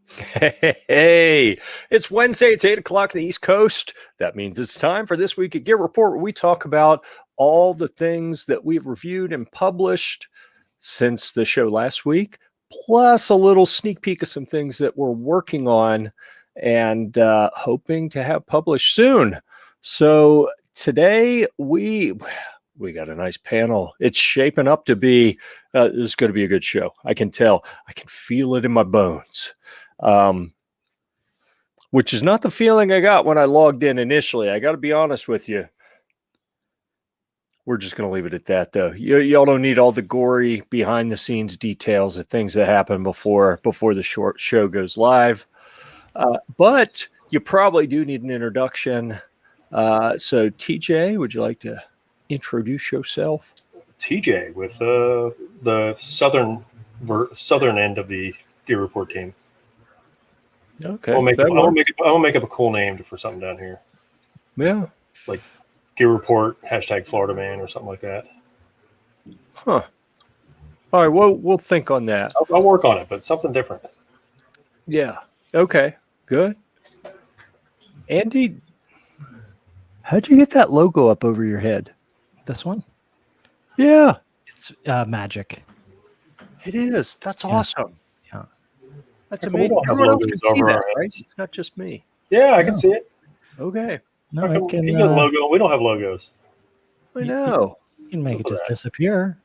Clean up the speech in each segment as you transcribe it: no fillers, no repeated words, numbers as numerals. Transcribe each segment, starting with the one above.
Hey, it's Wednesday. It's 8 o'clock on the East Coast. That means it's time for This Week at Gear Report, where we talk about all the things that we've reviewed and published since the show last week, plus a little sneak peek of some things that we're working on and hoping to have published soon. So today we got a nice panel. It's shaping up to be, this is going to be a good show. I can tell. I can feel it in my bones. Which is not the feeling I got when I logged in initially. I got to be honest with you. We're just going to leave it at that, though. Y'all don't need all the gory behind-the-scenes details of things that happen before the short show goes live. But you probably do need an introduction. So, TJ, would you like to introduce yourself? TJ with the southern end of the Gear Report team. Okay. I'll make up a cool name for something down here. Yeah. Like Gear Report #Florida Man or something like that. Huh. All right. We'll think on that. I'll work on it, but something different. Yeah. Okay. Good. Andy, how'd you get that logo up over your head? This one? Yeah. It's magic. It is. That's awesome. Yeah. That's amazing. Everyone else can see that, right? It's not just me. Yeah, I can see it. Okay. No, you get a logo. We don't have logos. I know. You can make it just disappear.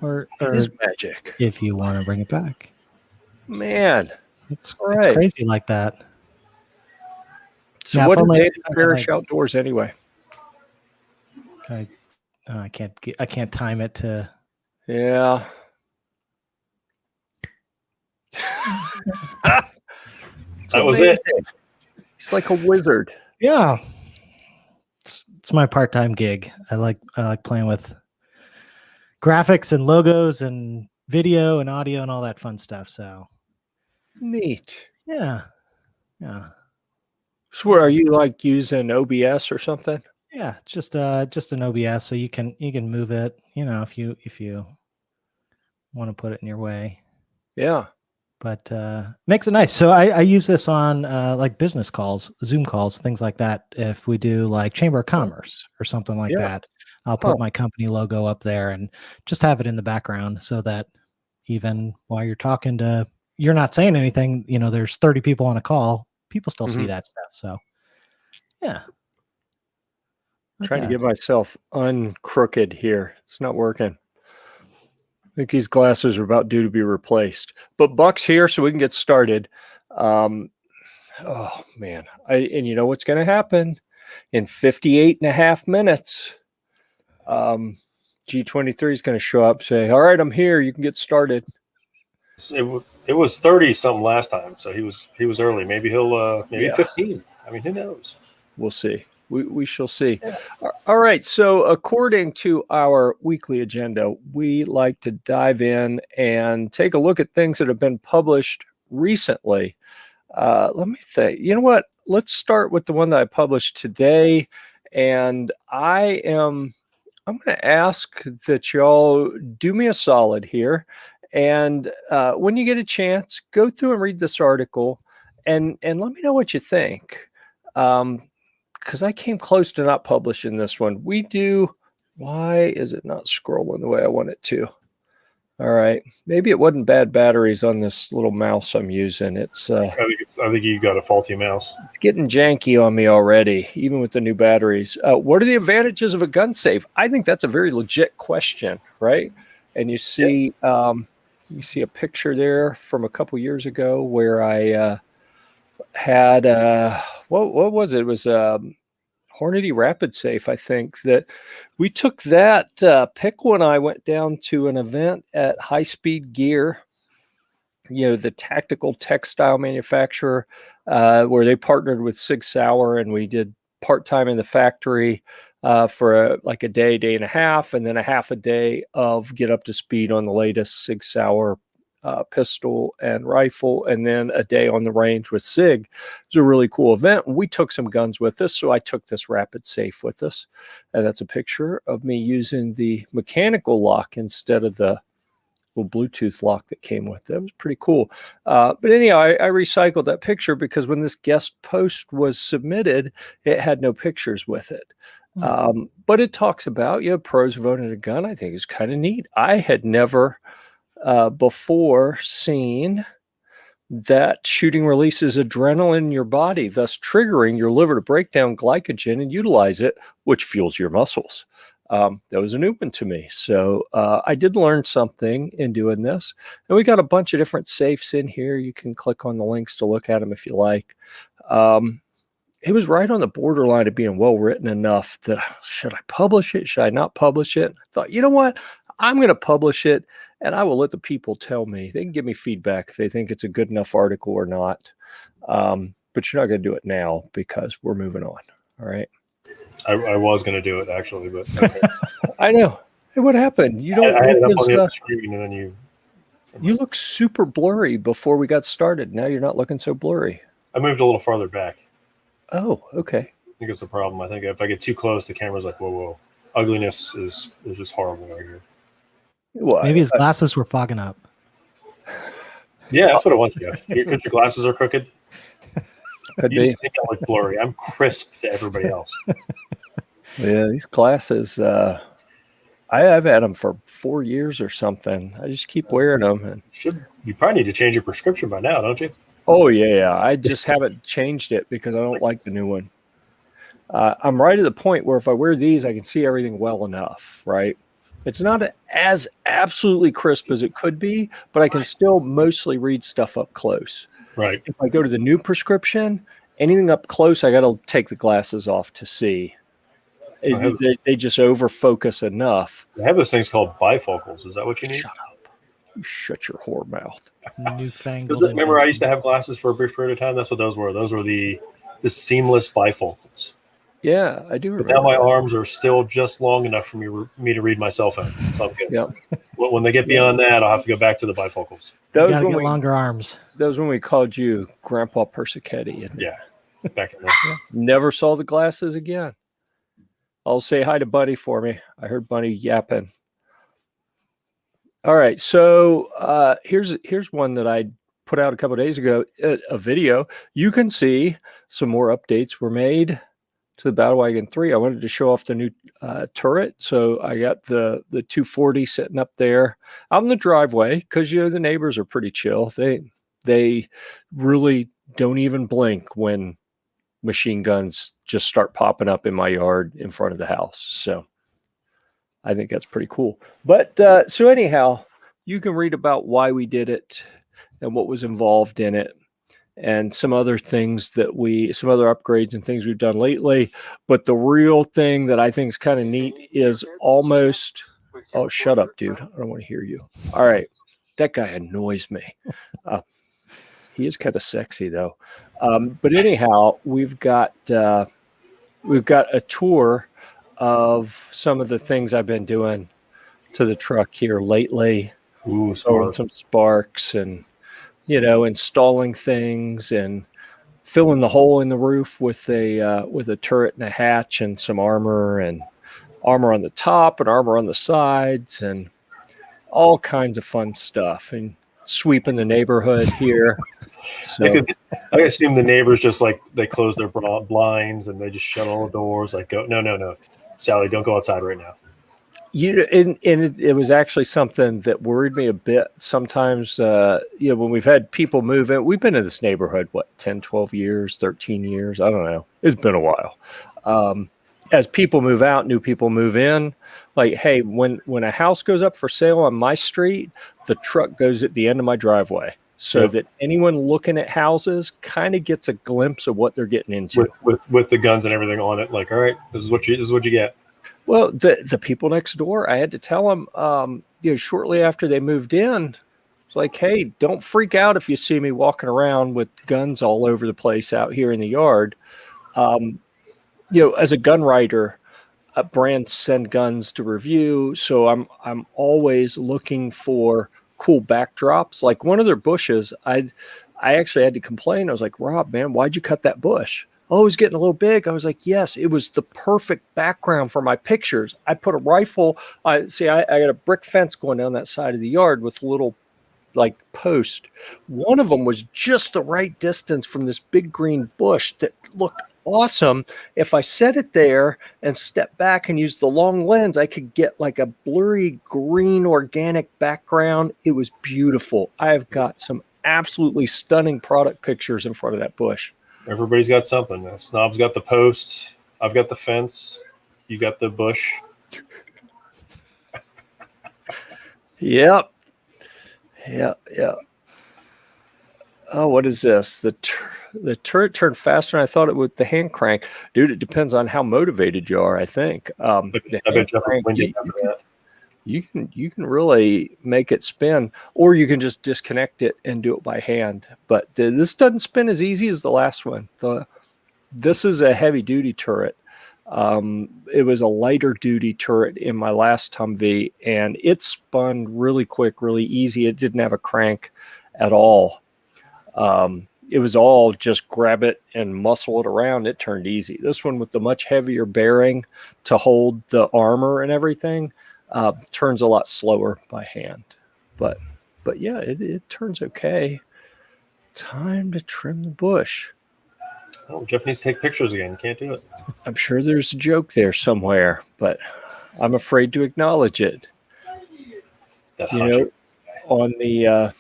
Or it is magic. If you want to bring it back. Man. It's crazy like that. So now, what is Andy Parrish Outdoors anyway? I can't time it to. Yeah. That was it. He's like a wizard. Yeah. It's my part-time gig. I like playing with graphics and logos and video and audio and all that fun stuff. So neat. Yeah. So are you like using OBS or something? Yeah, it's just an OBS, so you can move it, if you want to put it in your way. Yeah. But makes it nice. So I use this on like business calls, Zoom calls, things like that. If we do like Chamber of Commerce or something like that, I'll put my company logo up there and just have it in the background so that even while you're talking you're not saying anything, there's 30 people on a call, people still see that stuff. So yeah. Trying to get myself uncrooked here. It's not working. I think these glasses are about due to be replaced. But Buck's here, so we can get started. Oh, man. And you know what's going to happen? In 58 and a half minutes, G23 is going to show up, say, all right, I'm here. You can get started. It was 30-something last time, so he was early. Maybe he'll 15. I mean, who knows? We'll see. We shall see. Yeah. All right. So according to our weekly agenda, we like to dive in and take a look at things that have been published recently. Let me think. You know what? Let's start with the one that I published today. And I'm going to ask that y'all do me a solid here. And when you get a chance, go through and read this article and let me know what you think. Because I came close to not publishing this one. Why is it not scrolling the way I want it to? All right. Maybe it wasn't bad batteries on this little mouse I'm using. I think you got a faulty mouse. It's getting janky on me already, even with the new batteries. What are the advantages of a gun safe? I think that's a very legit question, right? And you see, a picture there from a couple years ago where I had what was it? It was Hornady Rapid Safe, I think, that we took that pick when I went down to an event at High Speed Gear, the tactical textile manufacturer, where they partnered with Sig Sauer, and we did part-time in the factory for a day and a half, and then a half a day of get up to speed on the latest Sig Sauer pistol and rifle, and then a day on the range with Sig. It was a really cool event. We took some guns with us, so I took this Rapid Safe with us, and that's a picture of me using the mechanical lock instead of the little Bluetooth lock that came with it. It was pretty cool. But anyhow, I recycled that picture because when this guest post was submitted, it had no pictures with it. But it talks about, pros of owning a gun. I think is kind of neat. I had never before seen that shooting releases adrenaline in your body, thus triggering your liver to break down glycogen and utilize it, which fuels your muscles. That was a new one to me. So I did learn something in doing this. And we got a bunch of different safes in here. You can click on the links to look at them if you like. It was right on the borderline of being well written enough that should I publish it? Should I not publish it? I thought, you know what? I'm going to publish it, and I will let the people tell me. They can give me feedback if they think it's a good enough article or not. But you're not going to do it now because we're moving on. All right. I was going to do it actually, but okay. I know. Hey, what happened? You don't. I had it up on the other screen, and then you look super blurry before we got started. Now you're not looking so blurry. I moved a little farther back. Oh, okay. I think it's a problem. I think if I get too close, the camera's like, whoa. Ugliness is just horrible right here. Well, maybe his glasses were fogging up. Yeah, that's what it was, Jeff. Because your glasses are crooked. Could you be. Just think I'm like blurry. I'm crisp to everybody else. Yeah, these glasses, I've had them for 4 years or something. I just keep wearing them. And you probably need to change your prescription by now, don't you? Oh, yeah. I just haven't changed it because I don't like the new one. I'm right at the point where if I wear these, I can see everything well enough, right? It's not as absolutely crisp as it could be, but I can still mostly read stuff up close. Right. If I go to the new prescription, anything up close, I got to take the glasses off to see. They just over focus enough. They have those things called bifocals. Is that what you need? Shut up. You shut your whore mouth. Newfangled. Remember, I used to have glasses for a brief period of time. That's what those were. Those were the seamless bifocals. Yeah, I do remember. But now my arms are still just long enough for me to read my cell phone. So I'm good. Yeah. When they get beyond that, I'll have to go back to the bifocals. You gotta get longer arms. That was when we called you Grandpa Persichetti. Yeah, back in there. Never saw the glasses again. I'll say hi to Buddy for me. I heard Buddy yapping. All right, so here's one that I put out a couple of days ago, a video. You can see some more updates were made to the Battlewagon 3. I wanted to show off the new turret, so I got the 240 sitting up there out in the driveway because the neighbors are pretty chill. They really don't even blink when machine guns just start popping up in my yard in front of the house. So I think that's pretty cool. But so anyhow, you can read about why we did it and what was involved in it and some other things some other upgrades and things we've done lately. But the real thing that I think is kind of neat is almost, oh, shut up, dude. I don't want to hear you. All right. That guy annoys me. He is kind of sexy though. But anyhow, we've got a tour of some of the things I've been doing to the truck here lately. Ooh, some sparks and installing things and filling the hole in the roof with a turret and a hatch and some armor on the top and armor on the sides and all kinds of fun stuff and sweeping the neighborhood here. So, I assume the neighbors just like they close their blinds and they just shut all the doors. Like, go, no, Sally, don't go outside right now. It was actually something that worried me a bit. Sometimes, when we've had people move in, we've been in this neighborhood, 10, 12 years, 13 years. I don't know. It's been a while. As people move out, new people move in. Like, hey, when a house goes up for sale on my street, the truck goes at the end of my driveway so that anyone looking at houses kind of gets a glimpse of what they're getting into. With the guns and everything on it. Like, all right, this is what you get. Well, the people next door, I had to tell them, shortly after they moved in, it's like, hey, don't freak out if you see me walking around with guns all over the place out here in the yard. As a gun writer, brands send guns to review, so I'm always looking for cool backdrops. Like one of their bushes, I actually had to complain. I was like, Rob, man, why'd you cut that bush? oh, it was getting a little big. I was like, yes, it was the perfect background for my pictures. I put a rifle. I got a brick fence going down that side of the yard with little like post. One of them was just the right distance from this big green bush that looked awesome. If I set it there and step back and use the long lens, I could get like a blurry green organic background. It was beautiful. I've got some absolutely stunning product pictures in front of that bush. Everybody's got something. Snob's got the post. I've got the fence. You got the bush. Yep. Yeah. Oh, what is this? The turret turned faster than I thought it would. The hand crank, dude. It depends on how motivated you are. I think. I bet Jeff winded after that. You can really make it spin, or you can just disconnect it and do it by hand. But this doesn't spin as easy as the last one. This is a heavy duty turret. It was a lighter duty turret in my last Humvee, and it spun really quick, really easy. It didn't have a crank at all. It was all just grab it and muscle it around. It turned easy. This one with the much heavier bearing to hold the armor and everything turns a lot slower by hand. But yeah, it turns okay. Time to trim the bush. Oh, Jeff needs to take pictures again. Can't do it. I'm sure there's a joke there somewhere, but I'm afraid to acknowledge it. On the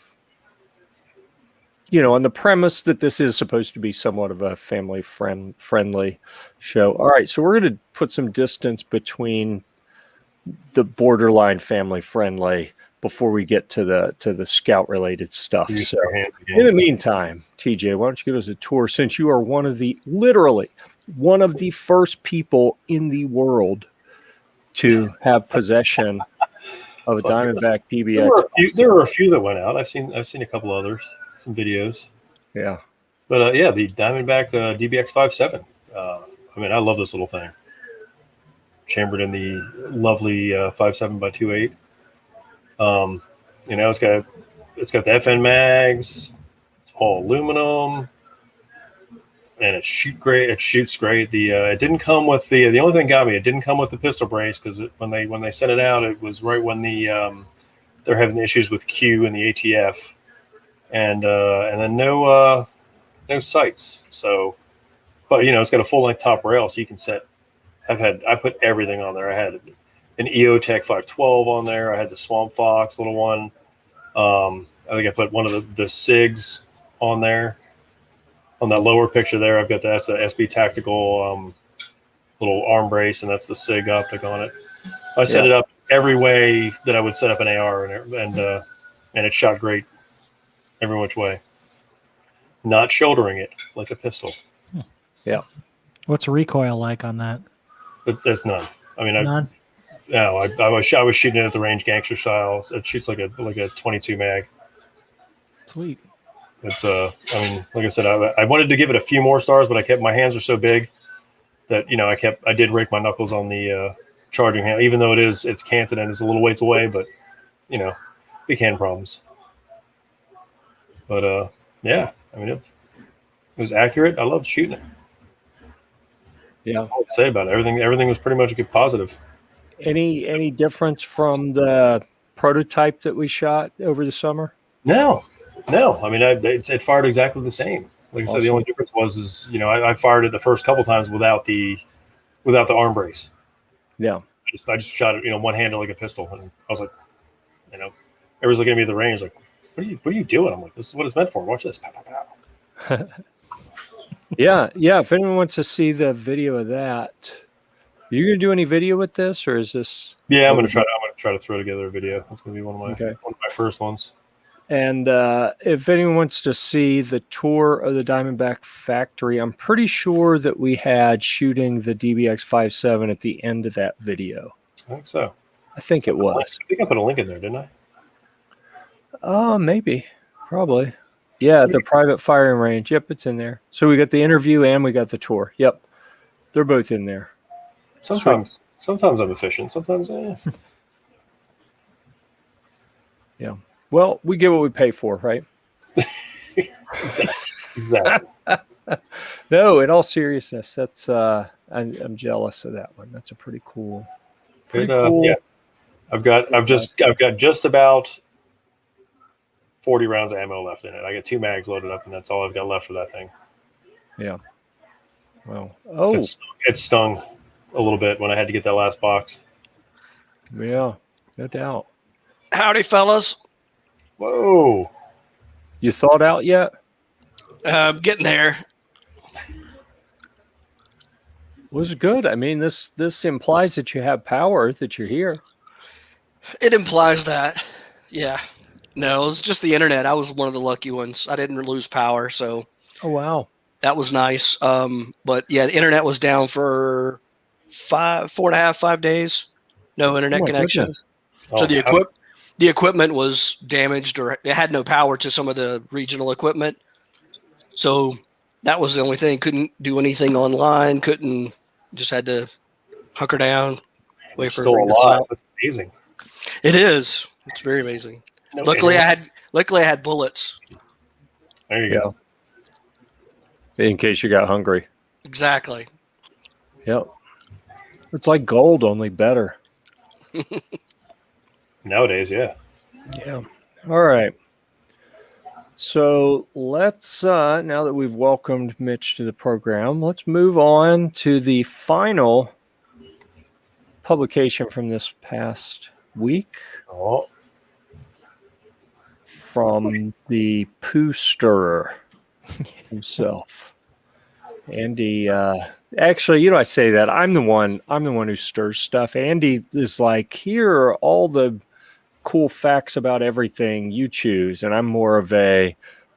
premise that this is supposed to be somewhat of a family friendly show. All right, so we're going to put some distance between the borderline family friendly before we get to the scout related stuff. So in the meantime, TJ, why don't you give us a tour, since you are literally one of the first people in the world to have possession of a Diamondback DBX. There were a few that went out. I've seen a couple others, some videos. Yeah. But the Diamondback DBX 5.7. I love this little thing. Chambered in the lovely 5.7x2.8. It's got the FN mags. It's all aluminum, and it shoots great. It didn't come with the only thing got me. It didn't come with the pistol brace, because when they sent it out, it was right when they're having issues with Q and the ATF, and then no sights. So, but it's got a full length top rail, so you can set. I put everything on there. I had an EOTech 512 on there. I had the Swamp Fox little one. I think I put one of the SIGs on there. On that lower picture there, I've got the SB Tactical little arm brace, and that's the SIG optic on it. I set it up every way that I would set up an AR, and it shot great every which way. Not shouldering it like a pistol. Yeah. What's recoil like on that? There's none. None. No, I was shooting it at the range gangster style. It shoots like a 22 mag. Sweet. It's like I said, I wanted to give it a few more stars, but my hands are so big that I did rake my knuckles on the charging hand, even though it's canted and it's a little ways away, but big hand problems. But it was accurate. I loved shooting it. Yeah. That's all I'd say about it. Everything was pretty much a good positive. Any difference from the prototype that we shot over the summer? No. It fired exactly the same. Like I said, the only difference was I fired it the first couple times without the arm brace. Yeah. I just shot it, one handed like a pistol, and I was like, everyone's looking at me at the range like, what are you doing? I'm like, this is what it's meant for. Watch this. Pow, pow, pow. Yeah. If anyone wants to see the video of that, are you gonna do any video with this, or is this? Yeah, I'm gonna try to throw together a video. That's gonna be one of my first ones. And if anyone wants to see the tour of the Diamondback factory, I'm pretty sure that we had shooting the DBX 5.7 at the end of that video. I think so. I think it was. I think I put a link in there, didn't I? Oh, maybe. Probably. Yeah, the private firing range. Yep, it's in there. So we got the interview and we got the tour. Yep. They're both in there. Sometimes I'm efficient. Sometimes Yeah. Well, we get what we pay for, right? Exactly. No, in all seriousness, that's I'm jealous of that one. That's a pretty cool. Yeah, I've got just about 40 rounds of ammo left in it. I got 2 mags loaded up, and that's all I've got left for that thing. Yeah. Well, oh, it stung a little bit when I had to get that last box. Yeah, no doubt. Howdy, fellas. Whoa. You thawed out yet? Getting there. Was good. I mean, this implies that you have power, that you're here. It implies that. Yeah. No, it was just the internet. I was one of the lucky ones. I didn't lose power, so. Oh, wow. That was nice. But yeah, the internet was down for 4.5, 5 days. No internet connection. So the equipment was damaged, or it had no power to some of the regional equipment. So that was the only thing. Couldn't do anything online. Just had to hunker down. Wait for still alive. That's amazing. It is. It's very amazing. Luckily, I had bullets. There you go. In case you got hungry. Exactly. Yep. It's like gold, only better. Nowadays, yeah. Yeah. All right. So let's, now that we've welcomed Mitch to the program, let's move on to the final publication from this past week. Oh. From the poo stirrer himself. Andy, actually, I say that I'm the one who stirs stuff. Andy is like, here are all the cool facts about everything you choose. And I'm more of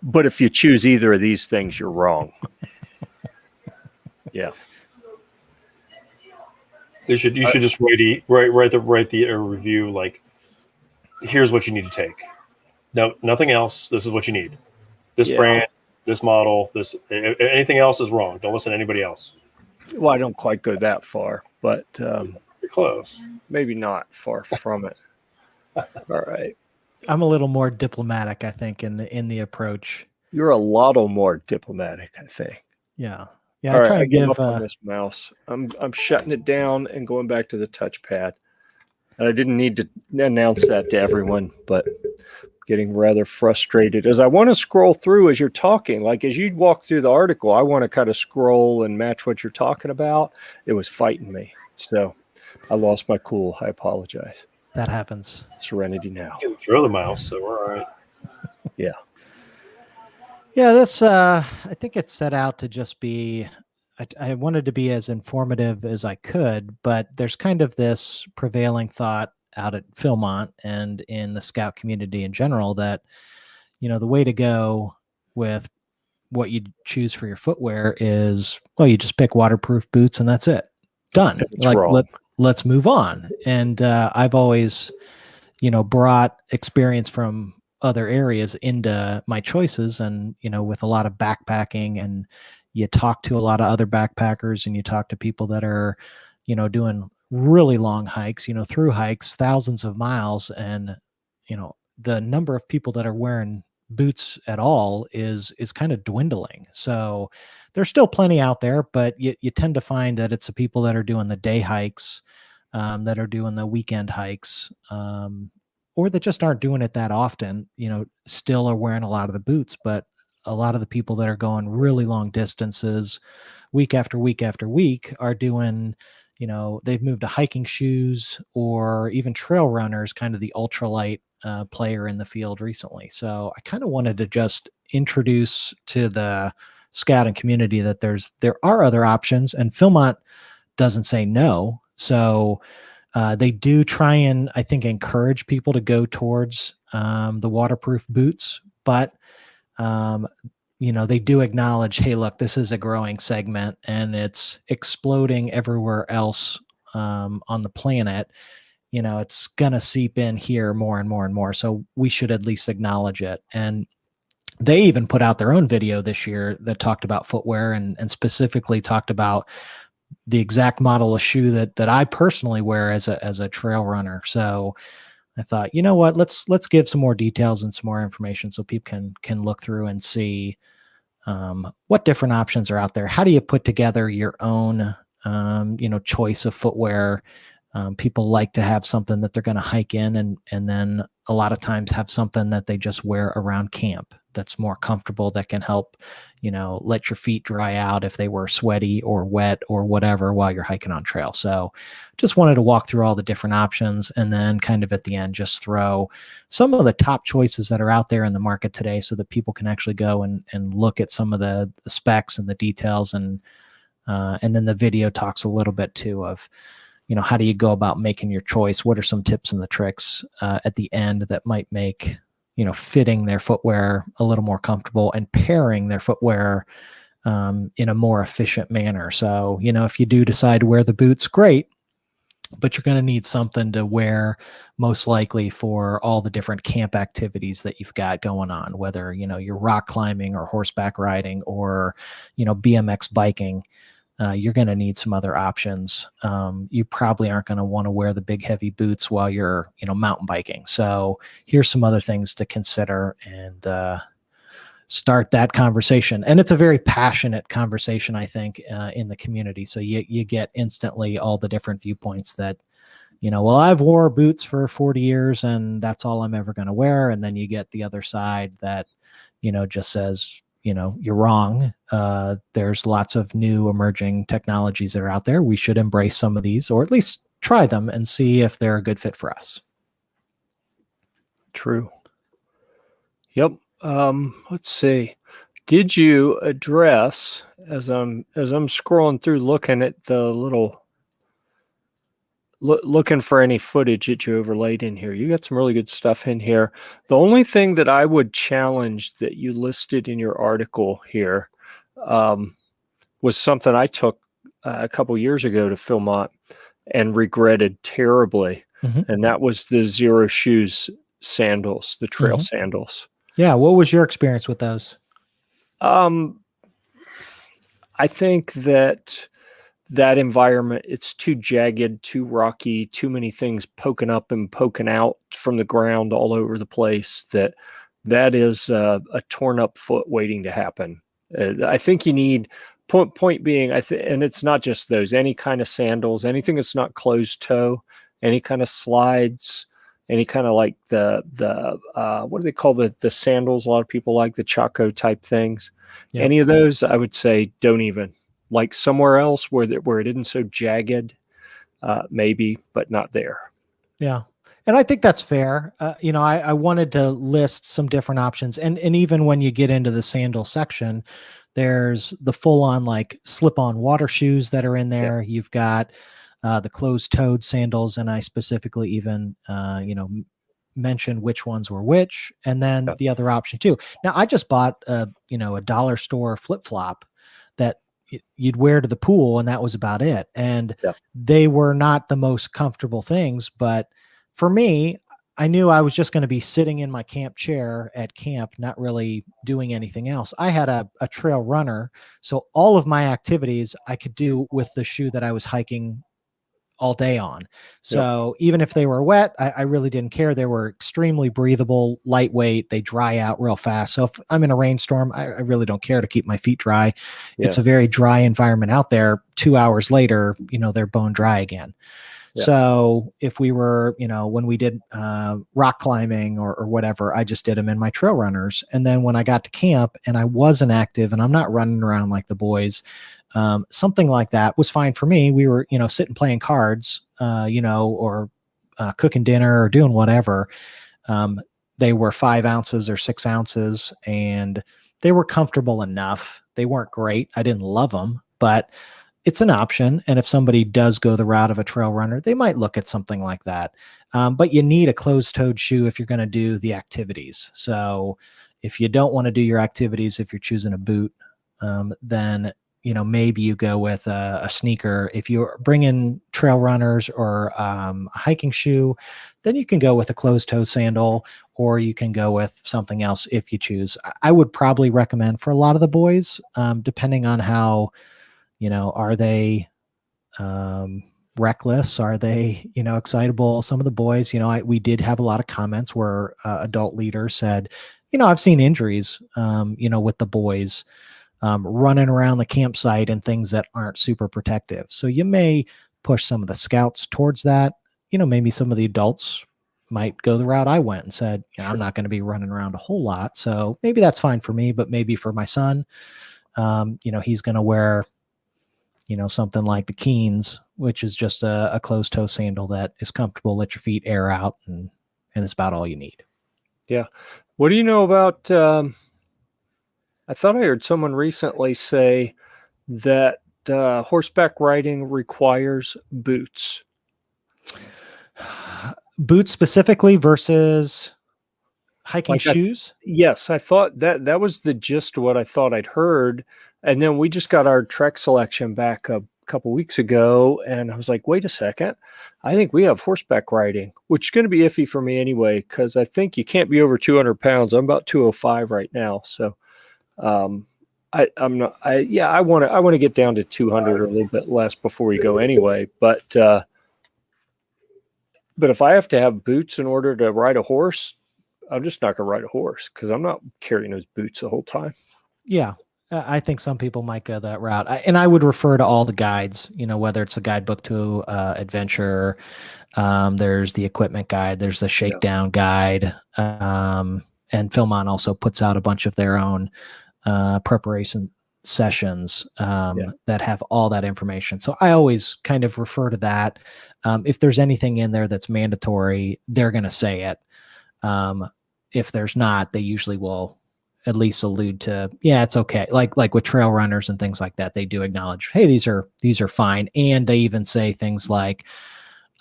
but if you choose either of these things, you're wrong. Yeah. You should just write the review like, here's what you need to take. No, nothing else. This is what you need. This brand, this model, anything else is wrong. Don't listen to anybody else. Well, I don't quite go that far, but you're close. Maybe not far from it. All right. I'm a little more diplomatic, I think, in the approach. You're a lot more diplomatic, I think. Yeah. Yeah. I try to give up on this mouse. I'm shutting it down and going back to the touchpad. And I didn't need to announce that to everyone, but getting rather frustrated as I want to scroll through as you're talking. Like as you walk through the article, I want to kind of scroll and match what you're talking about. It was fighting me. So I lost my cool. I apologize. That happens. Serenity now. You can throw the mouse, so we're all right. Yeah. Yeah, this I think it's set out to just be I wanted to be as informative as I could, but there's kind of this prevailing thought out at Philmont and in the scout community in general that, the way to go with what you choose for your footwear is, well, you just pick waterproof boots and that's it. Done. Let's move on. And I've always, brought experience from other areas into my choices and, with a lot of backpacking, and you talk to a lot of other backpackers and you talk to people that are, doing really long hikes, through hikes, thousands of miles. And, the number of people that are wearing boots at all is kind of dwindling. So there's still plenty out there, but you tend to find that it's the people that are doing the day hikes, that are doing the weekend hikes, or that just aren't doing it that often, still are wearing a lot of the boots. But a lot of the people that are going really long distances week after week after week are doing, they've moved to hiking shoes, or even trail runners, kind of the ultralight player in the field recently. So I kind of wanted to just introduce to the scouting community that there are other options, and Philmont doesn't say no. So they do try and, I think, encourage people to go towards the waterproof boots, but they do acknowledge, hey, look, this is a growing segment and it's exploding everywhere else on the planet. It's going to seep in here more and more and more. So we should at least acknowledge it. And they even put out their own video this year that talked about footwear and specifically talked about the exact model of shoe that I personally wear as a trail runner. So I thought, you know what, let's give some more details and some more information so people can look through and see what different options are out there. How do you put together your own, choice of footwear? People like to have something that they're going to hike in, and then a lot of times have something that they just wear around camp that's more comfortable, that can help, let your feet dry out if they were sweaty or wet or whatever while you're hiking on trail. So just wanted to walk through all the different options, and then kind of at the end, just throw some of the top choices that are out there in the market today so that people can actually go and look at some of the specs and the details. And then the video talks a little bit too of, how do you go about making your choice? What are some tips and the tricks at the end that might make, fitting their footwear a little more comfortable and pairing their footwear in a more efficient manner. So, if you do decide to wear the boots, great, but you're going to need something to wear most likely for all the different camp activities that you've got going on, whether, you're rock climbing or horseback riding or, BMX biking. You're going to need some other options. You probably aren't going to want to wear the big heavy boots while you're, mountain biking. So here's some other things to consider, and start that conversation. And it's a very passionate conversation, I think, in the community. So you get instantly all the different viewpoints that, well, I've wore boots for 40 years and that's all I'm ever going to wear. And then you get the other side that, just says, you're wrong. There's lots of new emerging technologies that are out there. We should embrace some of these, or at least try them and see if they're a good fit for us. True. Yep. Let's see. Did you address, as I'm scrolling through looking at the little looking for any footage that you overlaid in here? You got some really good stuff in here. The only thing that I would challenge that you listed in your article here was something I took a couple years ago to Philmont and regretted terribly. And that was the Zero Shoes sandals, the trail sandals. Yeah. What was your experience with those? I think that environment, it's too jagged, too rocky, too many things poking up and poking out from the ground all over the place. That is a torn up foot waiting to happen. I think you need, point being, and it's not just those, any kind of sandals, anything that's not closed toe, any kind of slides, any kind of like the what do they call the sandals? A lot of people like the Chaco type things. Yep. Any of those, I would say, don't even. Like somewhere else where it isn't so jagged, maybe, but not there. Yeah. And I think that's fair. I wanted to list some different options. And even when you get into the sandal section, there's the full on like slip on water shoes that are in there. Yeah. You've got the closed toed sandals. And I specifically even, mentioned which ones were which. And then the other option too. Now I just bought a dollar store flip flop that you'd wear to the pool, and that was about it. And they were not the most comfortable things, but for me, I knew I was just going to be sitting in my camp chair at camp, not really doing anything else. I had a trail runner, so all of my activities I could do with the shoe that I was hiking all day on. So even if they were wet, I really didn't care. They were extremely breathable, lightweight. They dry out real fast. So if I'm in a rainstorm, I really don't care to keep my feet dry. Yeah. It's a very dry environment out there. 2 hours later, they're bone dry again. Yeah. So if we were, when we did rock climbing or whatever, I just did them in my trail runners. And then when I got to camp and I wasn't active and I'm not running around like the boys, something like that was fine for me. We were, sitting playing cards, or cooking dinner or doing whatever. They were 5 ounces or 6 ounces, and they were comfortable enough. They weren't great. I didn't love them, but it's an option. And if somebody does go the route of a trail runner, they might look at something like that. But you need a closed-toed shoe if you're going to do the activities. So if you don't want to do your activities, if you're choosing a boot, then maybe you go with a sneaker. If you're bringing trail runners or a hiking shoe, then you can go with a closed-toe sandal, or you can go with something else if you choose. I would probably recommend for a lot of the boys, depending on how, are they reckless? Are they, excitable? Some of the boys, we did have a lot of comments where adult leaders said, I've seen injuries, with the boys running around the campsite and things that aren't super protective. So you may push some of the scouts towards that. Maybe some of the adults might go the route I went and said, I'm not going to be running around a whole lot. So maybe that's fine for me, but maybe for my son, he's going to wear, something like the Keens, which is just a closed toe sandal that is comfortable, let your feet air out, and it's about all you need. Yeah. What do you know about, I thought I heard someone recently say that horseback riding requires boots. Boots specifically versus hiking shoes? Yes, I thought that was the gist of what I thought I'd heard. And then we just got our Trek selection back a couple weeks ago, and I was like, wait a second. I think we have horseback riding, which is going to be iffy for me anyway, because I think you can't be over 200 pounds. I'm about 205 right now. So I want to get down to 200 or a little bit less before we go anyway. But if I have to have boots in order to ride a horse, I'm just not going to ride a horse because I'm not carrying those boots the whole time. Yeah. I think some people might go that route. And I would refer to all the guides, whether it's a guidebook to adventure, there's the equipment guide, there's the shakedown guide. And Philmont also puts out a bunch of their own preparation sessions that have all that information. So I always kind of refer to that. If there's anything in there that's mandatory, they're going to say it. If there's not, they usually will at least allude to, it's okay. Like with trail runners and things like that, they do acknowledge, hey, these are fine. And they even say things like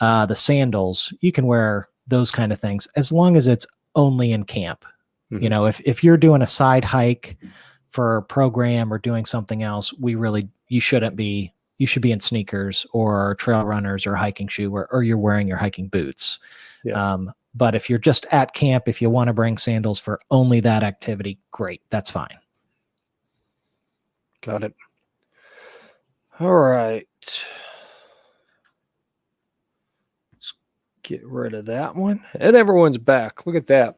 the sandals, you can wear those kind of things as long as it's only in camp. Mm-hmm. If you're doing a side hike for a program or doing something else, you should be in sneakers or trail runners or hiking shoe, or you're wearing your hiking boots. Yeah. But if you're just at camp, if you want to bring sandals for only that activity, great. That's fine. Got it. All right. Let's get rid of that one. And everyone's back. Look at that.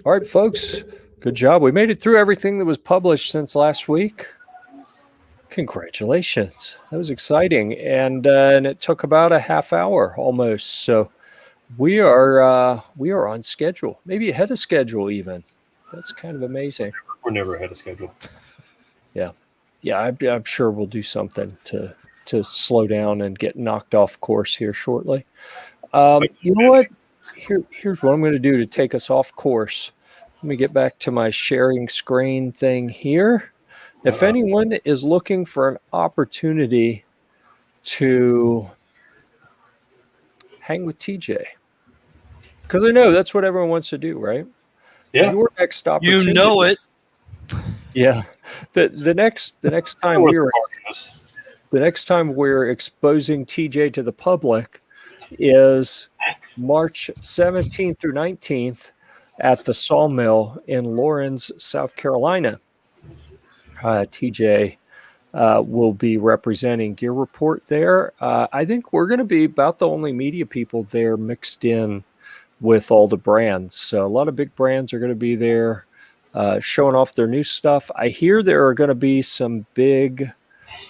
All right, folks. Good job. We made it through everything that was published since last week. Congratulations. That was exciting. And it took about a half hour almost. So we are on schedule, maybe ahead of schedule even. That's kind of amazing. We're never ahead of schedule. Yeah. I'm sure we'll do something to slow down and get knocked off course here shortly. You know what? Here's what I'm going to do to take us off course. Let me get back to my sharing screen thing here. If anyone is looking for an opportunity to hang with TJ, because I know that's what everyone wants to do, right? Yeah. Your next opportunity. You know it. Yeah. The next time we're exposing TJ to the public is March 17th through 19th at the Sawmill in Lawrence, South Carolina. TJ will be representing Gear Report there. I think we're going to be about the only media people there mixed in with all the brands. So a lot of big brands are going to be there showing off their new stuff. I hear there are going to be some big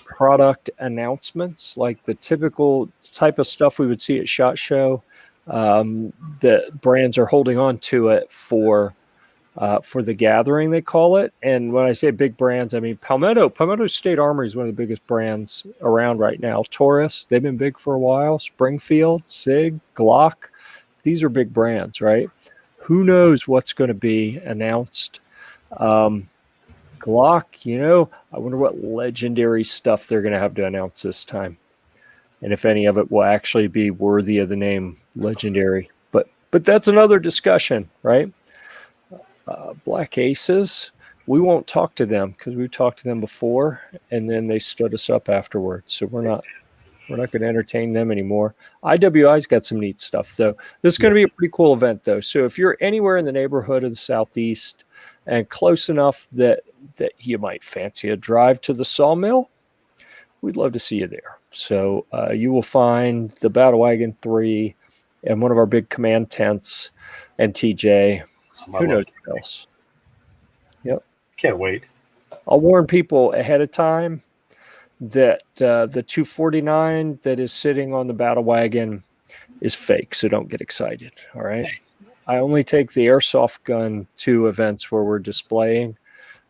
product announcements, like the typical type of stuff we would see at SHOT Show. The brands are holding on to it for the gathering, they call it. And when I say big brands, I mean Palmetto State Armory is one of the biggest brands around right now. Taurus, they've been big for a while. Springfield, SIG, Glock, these are big brands, right? Who knows what's going to be announced? Glock, I wonder what legendary stuff they're going to have to announce this time, and if any of it will actually be worthy of the name legendary. But that's another discussion, right? Black Aces, we won't talk to them because we've talked to them before, and then they stood us up afterwards. So we're not going to entertain them anymore. IWI's got some neat stuff, though. This is going to be a pretty cool event, though. So if you're anywhere in the neighborhood of the Southeast and close enough that you might fancy a drive to the Sawmill, we'd love to see you there. So you will find the Battlewagon 3 and one of our big command tents and TJ Who knows what else? Yep. Can't wait. I'll warn people ahead of time that the 249 that is sitting on the Battlewagon is fake, so don't get excited. All right. I only take the airsoft gun to events where we're displaying.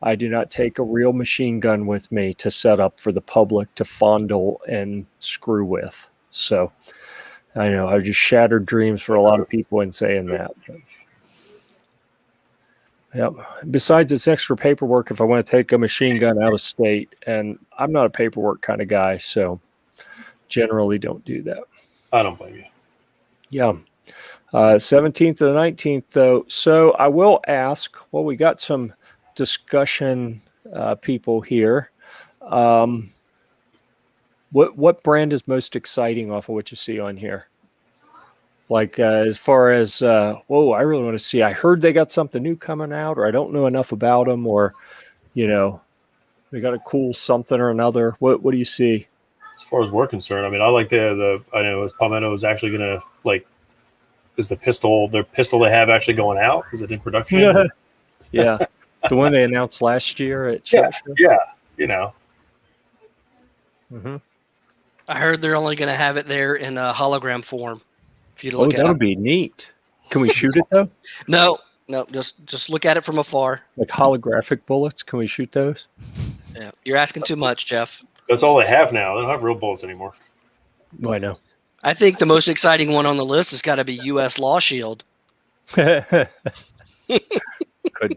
I do not take a real machine gun with me to set up for the public to fondle and screw with. So I know I just shattered dreams for a lot of people in saying that. But, yep. Besides, it's extra paperwork if I want to take a machine gun out of state, and I'm not a paperwork kind of guy, so generally don't do that. I don't blame you. Yeah. 17th to the 19th, though. So I will ask, well, we got some discussion people here. What brand is most exciting off of what you see on here? Like as far as, whoa, I really want to see. I heard they got something new coming out, or I don't know enough about them, or, you know, they got a cool something or another. What do you see? As far as we're concerned, I mean, I like the I know Palmetto is actually going to, like, is their pistol they have actually going out? Is it in production? Yeah. The one they announced last year at Shot Show? Yeah, you know. Mm-hmm. I heard they're only going to have it there in a hologram form for you to look at. That'll be neat. Can we shoot it, though? No, just look at it from afar. Like holographic bullets? Can we shoot those? Yeah, you're asking too much, Jeff. That's all they have now. They don't have real bullets anymore. Oh, I know. I think the most exciting one on the list has got to be U.S. Law Shield. Could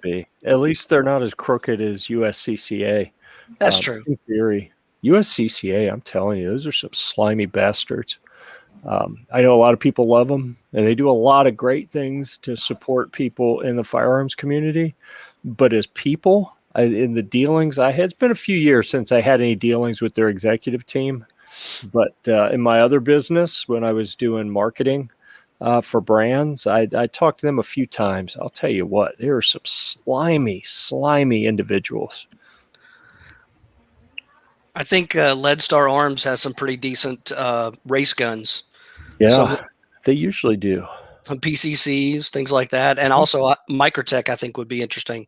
be. At least they're not as crooked as USCCA. That's true. In theory. USCCA, I'm telling you, those are some slimy bastards. I know a lot of people love them, and they do a lot of great things to support people in the firearms community. But as people, in the dealings I had, it's been a few years since I had any dealings with their executive team. But in my other business, when I was doing marketing for brands, I talked to them a few times. I'll tell you what, there are some slimy individuals. I think Leadstar Arms has some pretty decent race guns. Yeah, they usually do. Some PCCs, things like that. And also Microtech, I think, would be interesting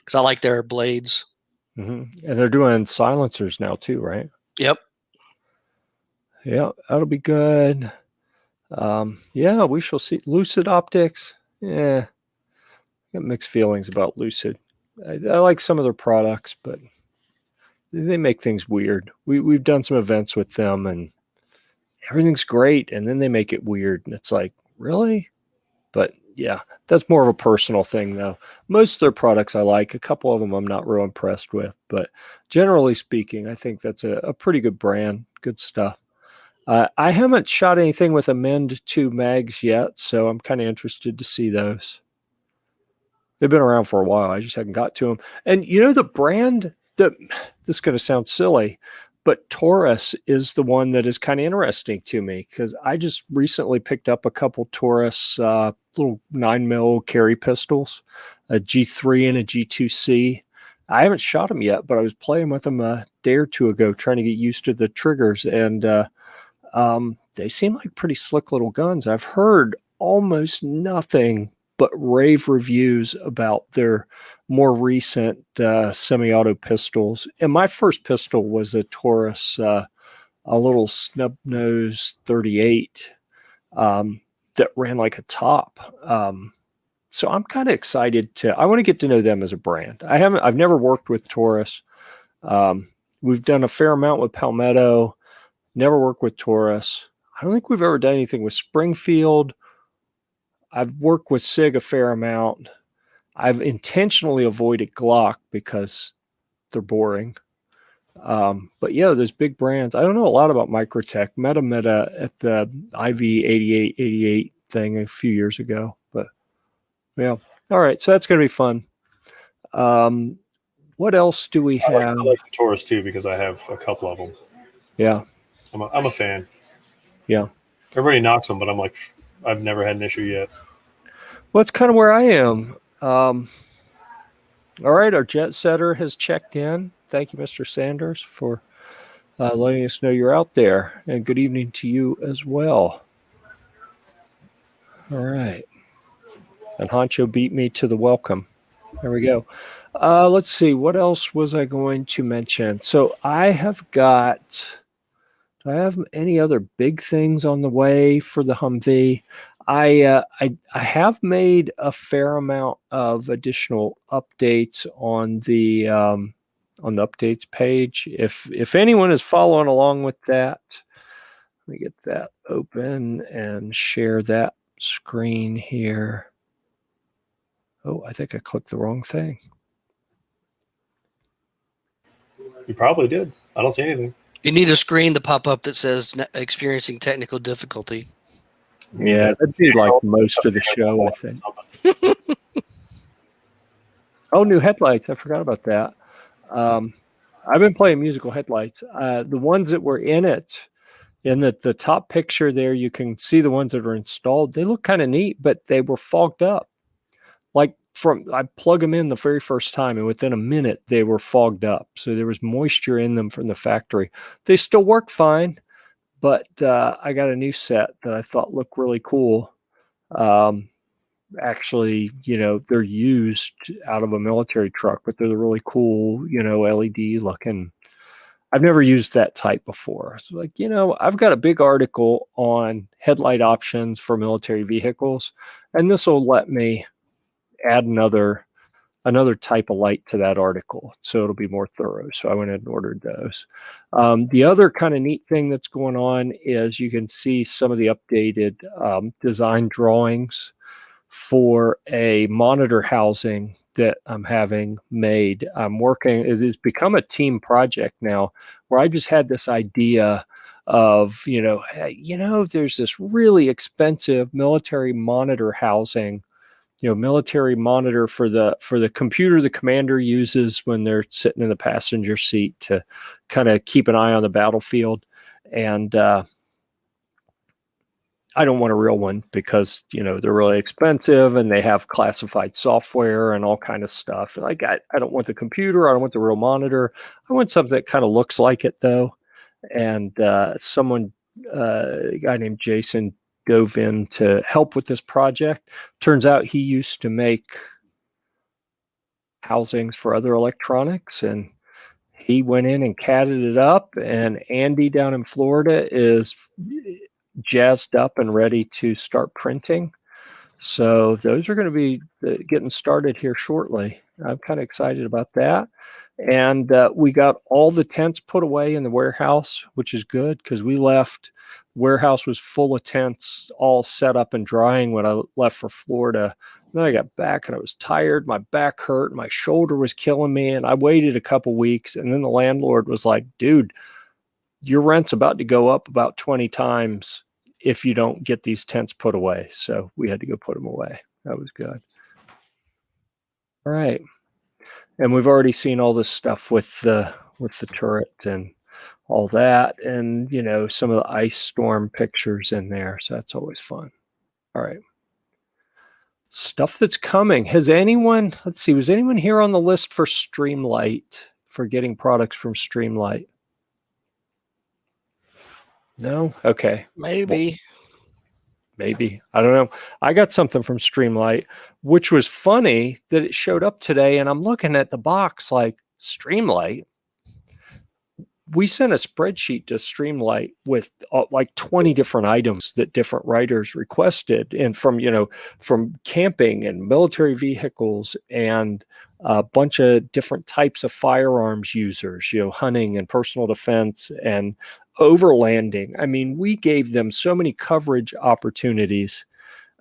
because I like their blades. Mm-hmm. And they're doing silencers now too, right? Yep. Yeah, that'll be good. Yeah, we shall see. Lucid Optics. Yeah, got mixed feelings about Lucid. I like some of their products, but they make things weird. We've done some events with them, and everything's great, and then they make it weird, and it's like, really? But yeah, that's more of a personal thing, though. Most of their products I like. A couple of them I'm not real impressed with, but generally speaking, I think that's a pretty good brand. Good stuff. I haven't shot anything with Amend 2 mags yet, so I'm kind of interested to see those. They've been around for a while. I just haven't got to them. And you know the brand that, this is going to sound silly, but Taurus is the one that is kind of interesting to me because I just recently picked up a couple Taurus little 9mm carry pistols, a G3 and a G2C. I haven't shot them yet, but I was playing with them a day or two ago, trying to get used to the triggers, and they seem like pretty slick little guns. I've heard almost nothing but rave reviews about their more recent semi-auto pistols. And my first pistol was a Taurus, a little snub nose 38 that ran like a top. So I'm kind of excited I want to get to know them as a brand. I've never worked with Taurus. We've done a fair amount with Palmetto. Never worked with Taurus. I don't think we've ever done anything with Springfield. I've worked with SIG a fair amount. I've intentionally avoided Glock because they're boring. But yeah, those big brands. I don't know a lot about Microtech. Met at the IV8888 thing a few years ago. But yeah. All right. So that's going to be fun. What else do we have? I like the Taurus too because I have a couple of them. Yeah. I'm a fan. Yeah. Everybody knocks them, but I'm like, I've never had an issue yet. Well, that's kind of where I am. All right. Our jet setter has checked in. Thank you, Mr. Sanders, for letting us know you're out there. And good evening to you as well. All right. And Honcho beat me to the welcome. There we go. Let's see. What else was I going to mention? So I have got... Do I have any other big things on the way for the Humvee? I have made a fair amount of additional updates on the updates page. If anyone is following along with that, let me get that open and share that screen here. Oh, I think I clicked the wrong thing. You probably did. I don't see anything. You need a screen to pop up that says experiencing technical difficulty. Yeah, that'd be like most of the show, I think. Oh, new headlights. I forgot about that. I've been playing musical headlights. The ones that were in it, in the top picture there, you can see the ones that are installed. They look kind of neat, but they were fogged up. Like I plug them in the very first time, and within a minute, they were fogged up. So there was moisture in them from the factory. They still work fine, but I got a new set that I thought looked really cool. Actually, they're used out of a military truck, but they're really cool, LED looking. I've never used that type before. So I've got a big article on headlight options for military vehicles, and this will let me add another type of light to that article, so it'll be more thorough. So I went ahead and ordered those. The other kind of neat thing that's going on is you can see some of the updated design drawings for a monitor housing that I'm having made. It has become a team project now, where I just had this idea of, there's this really expensive military monitor housing, military monitor for the computer the commander uses when they're sitting in the passenger seat to kind of keep an eye on the battlefield. And I don't want a real one because, they're really expensive and they have classified software and all kind of stuff. Like I don't want the computer. I don't want the real monitor. I want something that kind of looks like it though. And a guy named Jason dove in to help with this project. Turns out he used to make housings for other electronics, and he went in and catted it up. And Andy down in Florida is jazzed up and ready to start printing. So those are going to be getting started here shortly. I'm kind of excited about that. And we got all the tents put away in the warehouse, which is good because we left. Warehouse was full of tents all set up and drying when I left for Florida. Then I got back and I was tired. My back hurt. My shoulder was killing me. And I waited a couple weeks. And then the landlord was like, dude, your rent's about to go up about 20 times if you don't get these tents put away. So we had to go put them away. That was good. All right. And we've already seen all this stuff with the turret and all that, and some of the ice storm pictures in there. So that's always fun. All right. Stuff that's coming. Was anyone here on the list for Streamlight, for getting products from Streamlight? No? Okay. Maybe. Maybe. I don't know. I got something from Streamlight, which was funny that it showed up today, and I'm looking at the box like, Streamlight? We sent a spreadsheet to Streamlight with like 20 different items that different writers requested, and from camping and military vehicles and a bunch of different types of firearms users, hunting and personal defense and overlanding. I mean, we gave them so many coverage opportunities.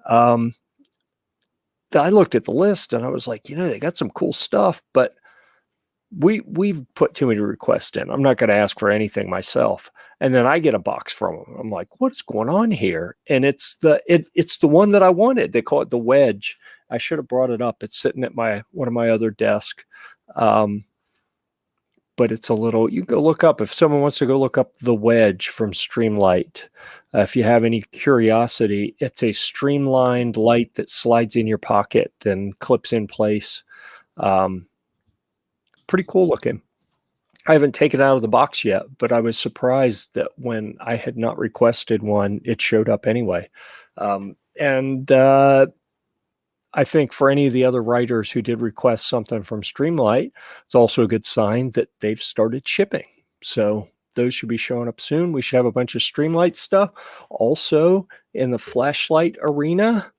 I looked at the list and I was like, they got some cool stuff, but we've put too many requests in. I'm not going to ask for anything myself. And then I get a box from them. I'm like, what's going on here? And it's the one that I wanted. They call it the Wedge. I should have brought it up. It's sitting at one of my other desk. But it's a little, you go look up, if someone wants to go look up the Wedge from Streamlight, if you have any curiosity, it's a streamlined light that slides in your pocket and clips in place. Pretty cool looking. I haven't taken it out of the box yet, but I was surprised that when I had not requested one, it showed up anyway. And I think for any of the other writers who did request something from Streamlight, it's also a good sign that they've started shipping. So those should be showing up soon. We should have a bunch of Streamlight stuff. Also in the flashlight arena.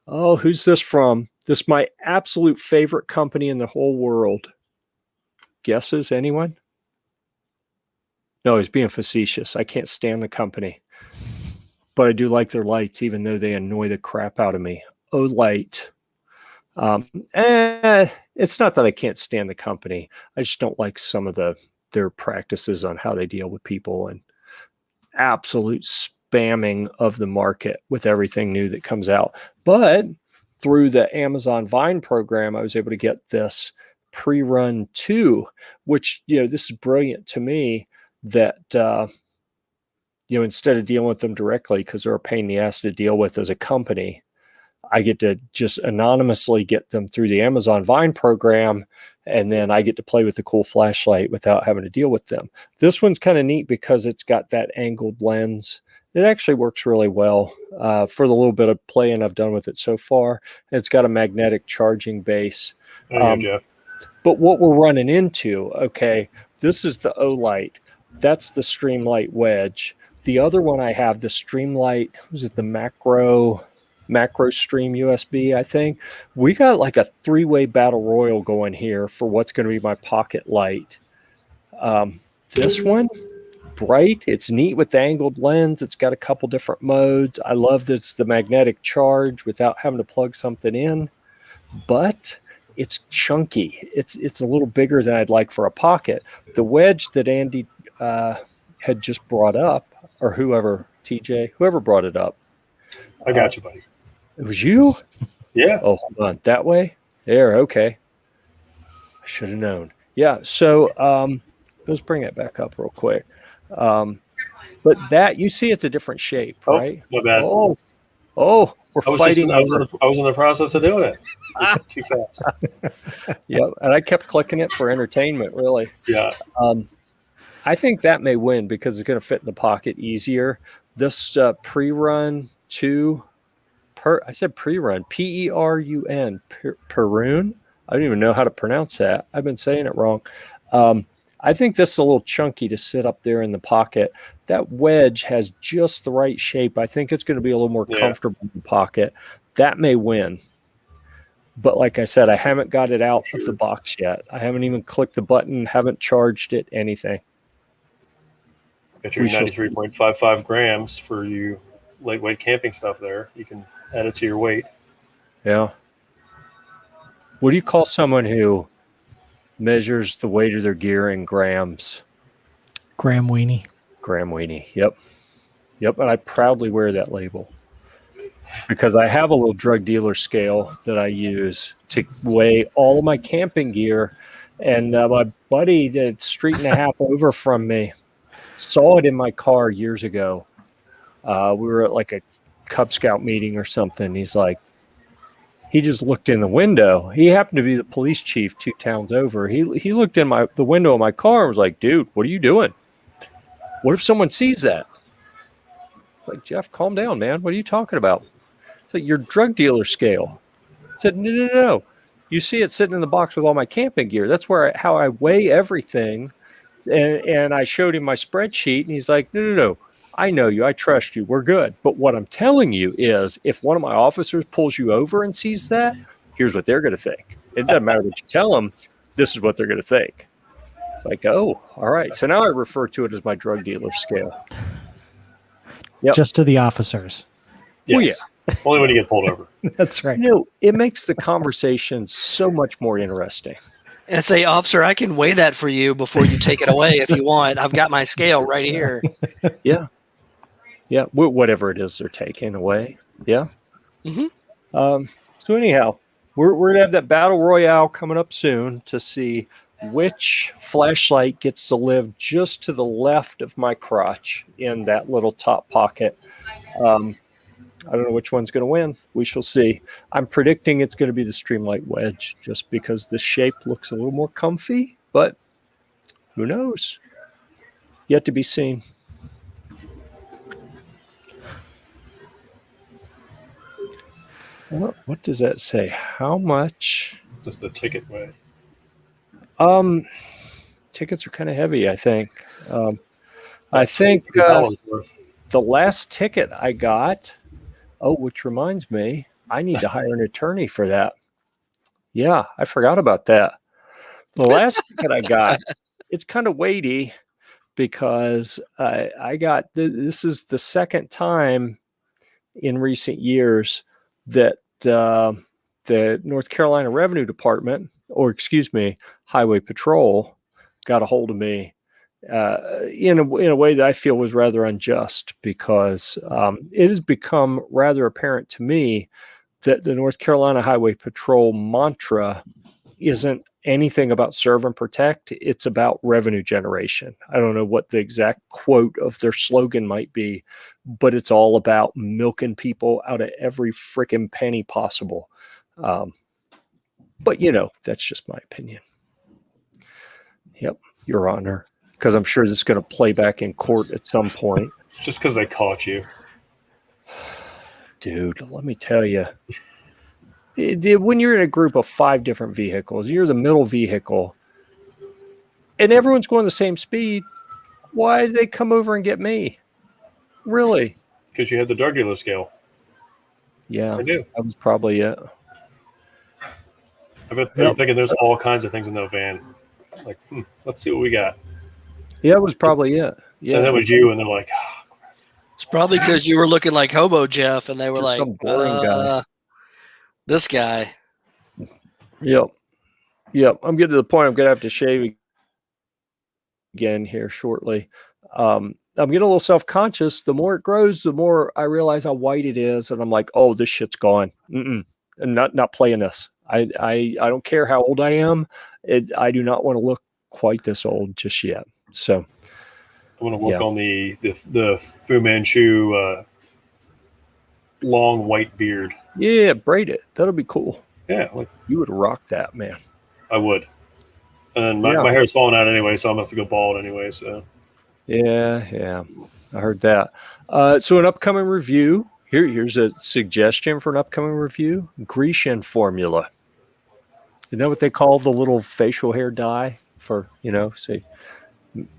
Oh, who's this from? This is my absolute favorite company in the whole world. Guesses, anyone? No, he's being facetious. I can't stand the company. But I do like their lights, even though they annoy the crap out of me. Olight. It's not that I can't stand the company. I just don't like some of their practices on how they deal with people and absolute spamming of the market with everything new that comes out. But through the Amazon Vine program, I was able to get this pre-run 2, which, this is brilliant to me that, instead of dealing with them directly because they're a pain in the ass to deal with as a company, I get to just anonymously get them through the Amazon Vine program, and then I get to play with the cool flashlight without having to deal with them. This one's kind of neat because it's got that angled lens. It actually works really well for the little bit of playing I've done with it so far. It's got a magnetic charging base. There you go, Jeff. But what we're running into, this is the Olight. That's the Streamlight Wedge. The other one I have, the Streamlight, was it the Macro Stream USB, I think. We got like a 3-way battle royal going here for what's going to be my pocket light. This one, bright. It's neat with the angled lens. It's got a couple different modes. I love that it's the magnetic charge without having to plug something in. But it's chunky. It's a little bigger than I'd like for a pocket. The wedge that Andy had just brought up, or whoever brought it up. I got you, buddy. It was you? Yeah. Oh, hold on. That way? There, okay. I should have known. Yeah, so let's bring it back up real quick. But that, you see it's a different shape, right? My bad. Oh, we're fighting. I was in the process of doing it. Too fast. Yeah, and I kept clicking it for entertainment, really. Yeah. I think that may win because it's going to fit in the pocket easier. This pre-run 2, I said pre-run, Perun, Perun. I don't even know how to pronounce that. I've been saying it wrong. I think this is a little chunky to sit up there in the pocket. That wedge has just the right shape. I think it's going to be a little more comfortable in the pocket. That may win. But like I said, I haven't got it out of the box yet. I haven't even clicked the button, haven't charged it, anything. Got your 93.55 grams for you lightweight camping stuff there. You can add it to your weight. Yeah. What do you call someone who measures the weight of their gear in grams? Gram weenie. Gram weenie. Yep. And I proudly wear that label because I have a little drug dealer scale that I use to weigh all of my camping gear. And my buddy that's street and a half over from me saw it in my car years ago. We were at like a Cub Scout meeting or something. He's like, he just looked in the window. He happened to be the police chief 2 towns over. He looked in the window of my car and was like, dude, what are you doing? What if someone sees that? Like, Jeff, calm down, man. What are you talking about? It's like your drug dealer scale. I said, no. You see it sitting in the box with all my camping gear. That's how I weigh everything. And I showed him my spreadsheet, and he's like, no. I know you. I trust you. We're good. But what I'm telling you is if one of my officers pulls you over and sees that, here's what they're going to think. It doesn't matter what you tell them. This is what they're going to think. It's like, oh, all right. So now I refer to it as my drug dealer scale. Yep. Just to the officers. Yes. Oh, yeah. Only when you get pulled over. That's right. It makes the conversation so much more interesting. And say, officer, I can weigh that for you before you take it away if you want. I've got my scale right here. Yeah. Yeah. Whatever it is they're taking away. Yeah. Mm-hmm. So anyhow, we're going to have that battle royale coming up soon to see which flashlight gets to live just to the left of my crotch in that little top pocket. I don't know which one's going to win. We shall see. I'm predicting it's going to be the Streamlight Wedge just because the shape looks a little more comfy, but who knows? Yet to be seen. What does that say? How much? Does the ticket weigh? Tickets are kind of heavy, I think. I About think $23 worth. the last ticket I got, which reminds me, I need to hire an attorney for that. Yeah, I forgot about that. The last ticket I got, it's kind of weighty because I got, this is the second time in recent years that the North Carolina Revenue Department, or excuse me, Highway Patrol, got a hold of me in a way that I feel was rather unjust, because it has become rather apparent to me that the North Carolina Highway Patrol mantra isn't anything about serve and protect. It's about revenue generation. I don't know what the exact quote of their slogan might be, but it's all about milking people out of every freaking penny possible. But, that's just my opinion. Yep, Your Honor, because I'm sure this is going to play back in court at some point. Just because they caught you. Dude, let me tell you. When you're in a group of 5 different vehicles, you're the middle vehicle, and everyone's going the same speed, why did they come over and get me? Really? Because you had the drug dealer scale. Yeah, I do. That was probably it. I bet they're thinking there's all kinds of things in that van. Like, let's see what we got. Yeah, it was probably it. Yeah, and that was you, and they're like, it's probably because you were looking like Hobo Jeff, and they were just like, some boring guy. This guy. Yep. I'm getting to the point I'm going to have to shave again here shortly. I'm getting a little self-conscious. The more it grows, the more I realize how white it is, and I'm like, oh, this shit's gone. I'm not playing this. I don't care how old I am. I do not want to look quite this old just yet. So I'm going to work on the Fu Manchu long white beard. Yeah, braid it. That'll be cool. Yeah, you would rock that, man. I would. And my hair's falling out anyway, so I'm going to have to go bald anyway. So yeah, I heard that. So an upcoming review. Here's a suggestion for an upcoming review: Grecian formula. Isn't that what they call the little facial hair dye for,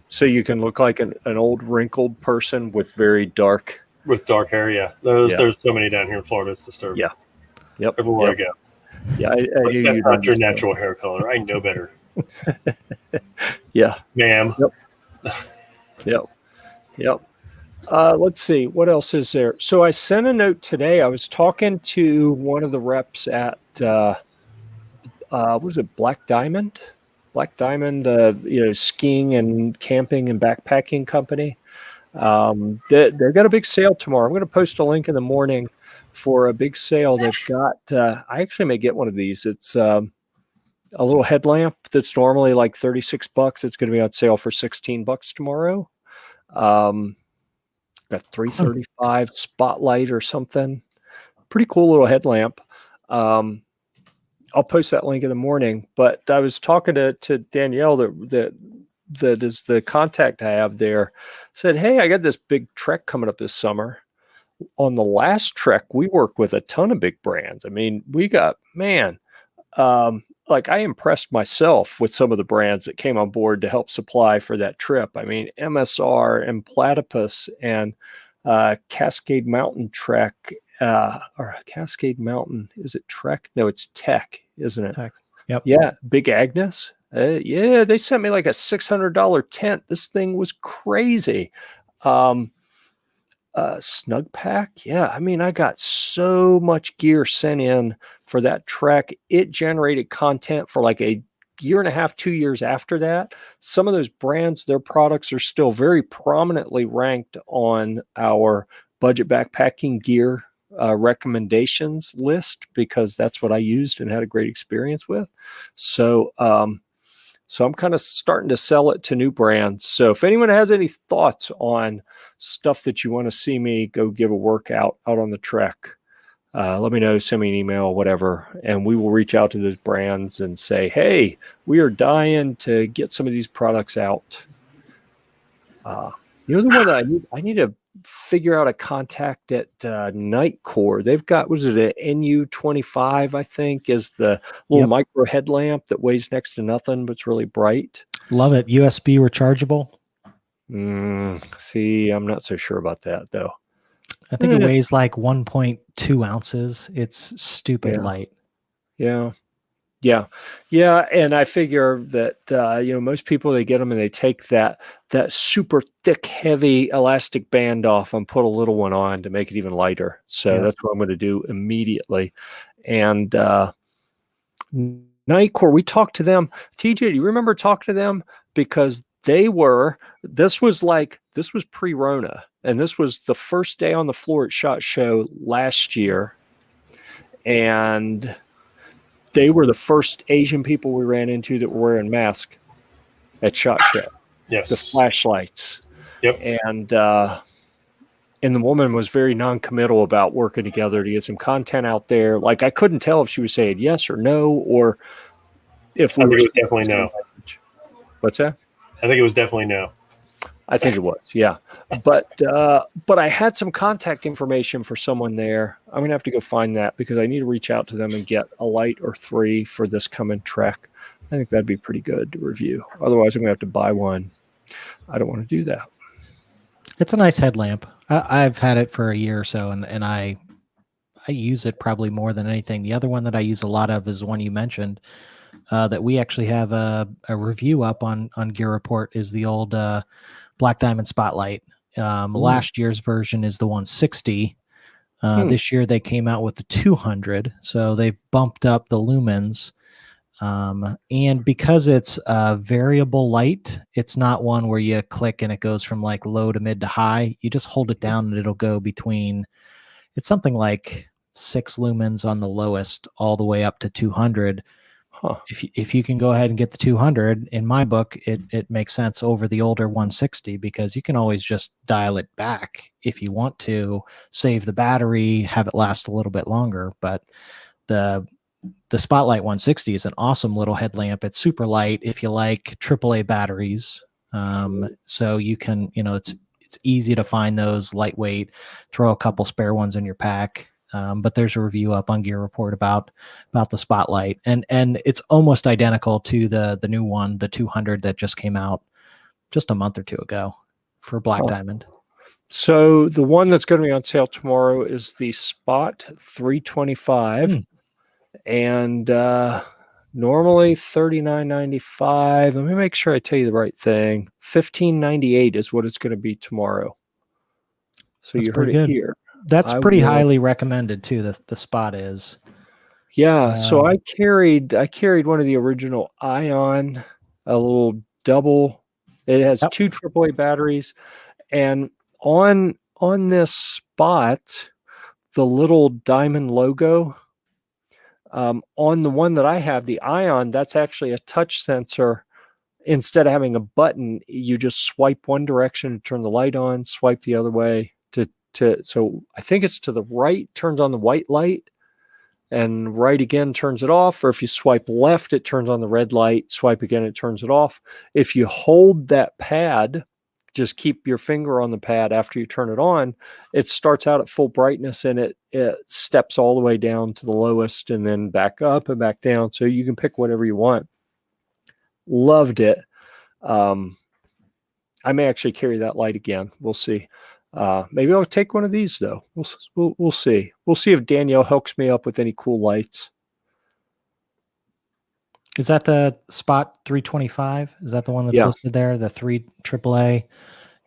so you can look like an old wrinkled person with very dark. With dark hair, yeah. There's so many down here in Florida. It's disturbing. Yeah. Yep. Everywhere I go. Yeah, I do. That's not your natural hair color. I know better. Yeah. Ma'am. Yep. Let's see. What else is there? So I sent a note today. I was talking to one of the reps at, what was it, Black Diamond? Black Diamond, skiing and camping and backpacking company. They've got a big sale tomorrow. I'm going to post a link in the morning for a big sale. They've got, I actually may get one of these. It's a little headlamp that's normally like $36. It's going to be on sale for $16 tomorrow. Got 335 spotlight or something. Pretty cool little headlamp. I'll post that link in the morning. But I was talking to Danielle that is the contact I have there. Said, hey, I got this big trek coming up this summer. On the last trek, we worked with a ton of big brands. I mean, we got, I impressed myself with some of the brands that came on board to help supply for that trip. I mean, MSR and Platypus and Cascade Mountain Trek, or Cascade Mountain. Is it Trek? No, it's Tech, isn't it? Tech. Yep. Yeah. Big Agnes. They sent me like a $600 tent. This thing was crazy. Snug Pack. Yeah. I mean, I got so much gear sent in for that trek. It generated content for like a year and a half, 2 years after that. Some of those brands, their products are still very prominently ranked on our budget backpacking gear recommendations list, because that's what I used and had a great experience with. So I'm kind of starting to sell it to new brands. So if anyone has any thoughts on stuff that you want to see me go give a workout out on the trek, let me know, send me an email, whatever, and we will reach out to those brands and say, hey, we are dying to get some of these products out. The one that I need to figure out a contact at Nightcore. They've got, was it an NU25, I think, is the little micro headlamp that weighs next to nothing, but it's really bright. Love it. USB rechargeable. See, I'm not so sure about that, though. I think it weighs like 1.2 ounces. It's stupid light. Yeah. And I figure that, most people, they get them and they take that super thick, heavy elastic band off and put a little one on to make it even lighter. So that's what I'm going to do immediately. And Nightcore, we talked to them. TJ, do you remember talking to them? Because this was pre-Rona. And this was the first day on the floor at SHOT Show last year. And they were the first Asian people we ran into that were wearing masks at SHOT Show. Yes. The flashlights. Yep. And the woman was very non-committal about working together to get some content out there. Like, I couldn't tell if she was saying yes or no, or if we I were. think it was definitely no. What's that? I think it was definitely no. I think it was, yeah. But I had some contact information for someone there. I'm going to have to go find that because I need to reach out to them and get a light or 3 for this coming trek. I think that'd be pretty good to review. Otherwise, I'm going to have to buy one. I don't want to do that. It's a nice headlamp. I've had it for a year or so, and I use it probably more than anything. The other one that I use a lot of is the one you mentioned that we actually have a review up on Gear Report is the old Black Diamond Spotlight. Last year's version is the 160. This year they came out with the 200, so they've bumped up the lumens. And because it's a variable light, it's not one where you click and it goes from like low to mid to high. You just hold it down and it'll go between, it's something like 6 lumens on the lowest all the way up to 200. If you can go ahead and get the 200, in my book, it makes sense over the older 160 because you can always just dial it back if you want to, save the battery, have it last a little bit longer. But the Spotlight 160 is an awesome little headlamp. It's super light if you like AAA batteries. So you can, it's easy to find those, lightweight, throw a couple spare ones in your pack. But there's a review up on Gear Report about the Spotlight, and it's almost identical to the new one, the 200 that just came out just a month or two ago for Black Diamond. So the one that's going to be on sale tomorrow is the Spot 325, and normally $39.95. Let me make sure I tell you the right thing. $15.98 is what it's going to be tomorrow. So That's you heard it here. That's pretty highly recommended too. The Spot is. Yeah. So I carried one of the original Ion, a little double. It has 2 AAA batteries, and on this Spot, the little diamond logo. On the one that I have, the Ion, that's actually a touch sensor. Instead of having a button, you just swipe one direction to turn the light on, swipe the other way so I think it's to the right, turns on the white light, and right again turns it off. Or if you swipe left, it turns on the red light, swipe again, it turns it off. If you hold that pad, just keep your finger on the pad after you turn it on, it starts out at full brightness and it steps all the way down to the lowest and then back up and back down. So you can pick whatever you want. Loved it. I may actually carry that light again. We'll see. Maybe I'll take one of these though. We'll see. We'll see if Danielle hooks me up with any cool lights. Is that the Spot 325? Is that the one that's listed there? The 3 AAA?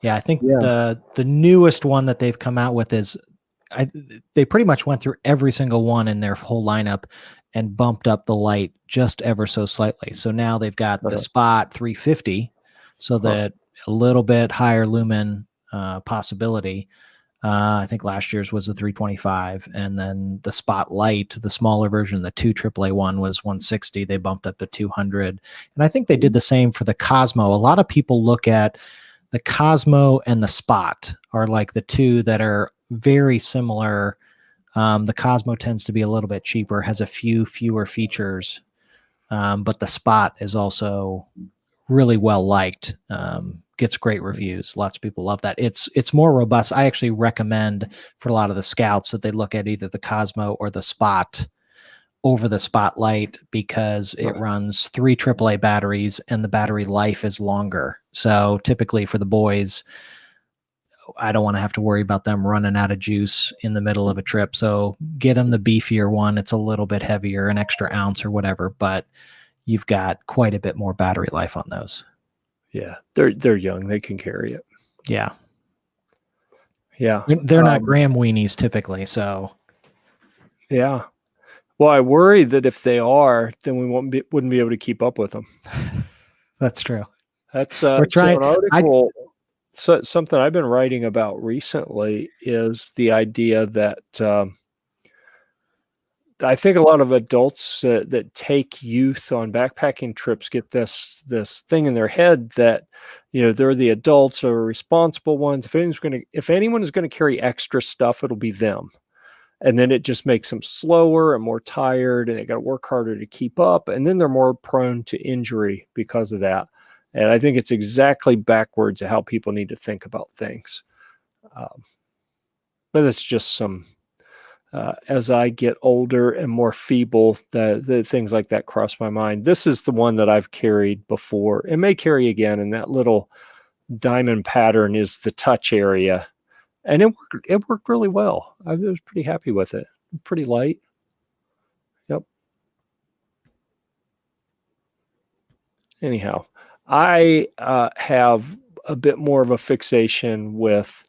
Yeah, I think the newest one that they've come out with is they pretty much went through every single one in their whole lineup and bumped up the light just ever so slightly. So now they've got the Spot 350, so that a little bit higher lumen possibility. I think last year's was the 325, and then the Spotlight, the smaller version, the 2 AAA one, was 160. They bumped up to 200, and I think they did the same for the Cosmo. A lot of people look at the Cosmo and the Spot are like the two that are very similar. The Cosmo tends to be a little bit cheaper, has a fewer features, but the Spot is also really well liked. Gets great reviews. Lots of people love that. It's more robust. I actually recommend for a lot of the scouts that they look at either the Cosmo or the Spot over the Spotlight, because it runs 3 AAA batteries and the battery life is longer. So typically for the boys, I don't want to have to worry about them running out of juice in the middle of a trip. So get them the beefier one. It's a little bit heavier, an extra ounce or whatever, but you've got quite a bit more battery life on those. Yeah, they're young. They can carry it. Yeah. Yeah. They're not Graham weenies typically, so. Yeah. Well, I worry that if they are, then we wouldn't be able to keep up with them. That's true. That's We're trying. So an article, something I've been writing about recently is the idea that I think a lot of adults that take youth on backpacking trips get this thing in their head that, they're the adults or responsible ones. If anyone is going to carry extra stuff, it'll be them. And then it just makes them slower and more tired, and they got to work harder to keep up. And then they're more prone to injury because of that. And I think it's exactly backwards of how people need to think about things. But it's just as I get older and more feeble, the things like that cross my mind. This is the one that I've carried before and may carry again. And that little diamond pattern is the touch area. And it worked really well. I was pretty happy with it. Pretty light. Yep. Anyhow, I have a bit more of a fixation with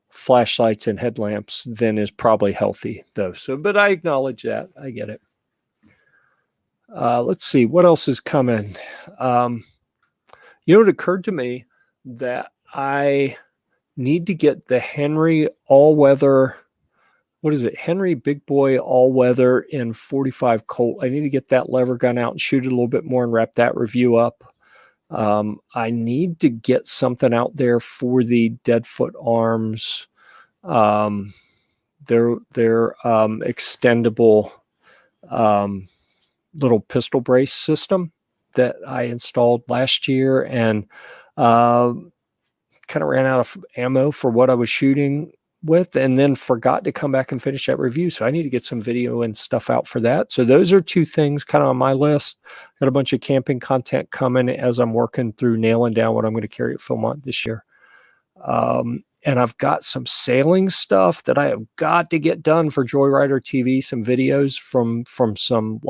flashlights and headlamps than is probably healthy, though. But I acknowledge that. I get it. Let's see. What else is coming? It occurred to me that I need to get the Henry all-weather, Henry Big Boy all-weather in 45 Colt. I need to get that lever gun out and shoot it a little bit more and wrap that review up. I need to get something out there for the Deadfoot Arms. Their extendable little pistol brace system that I installed last year, and kind of ran out of ammo for what I was shooting with, and then forgot to come back and finish that review. So I need to get some video and stuff out for that. So those are 2 things kind of on my list. Got a bunch of camping content coming as I'm working through nailing down what I'm going to carry at Philmont this year. And I've got some sailing stuff that I have got to get done for Joyrider TV, some videos from some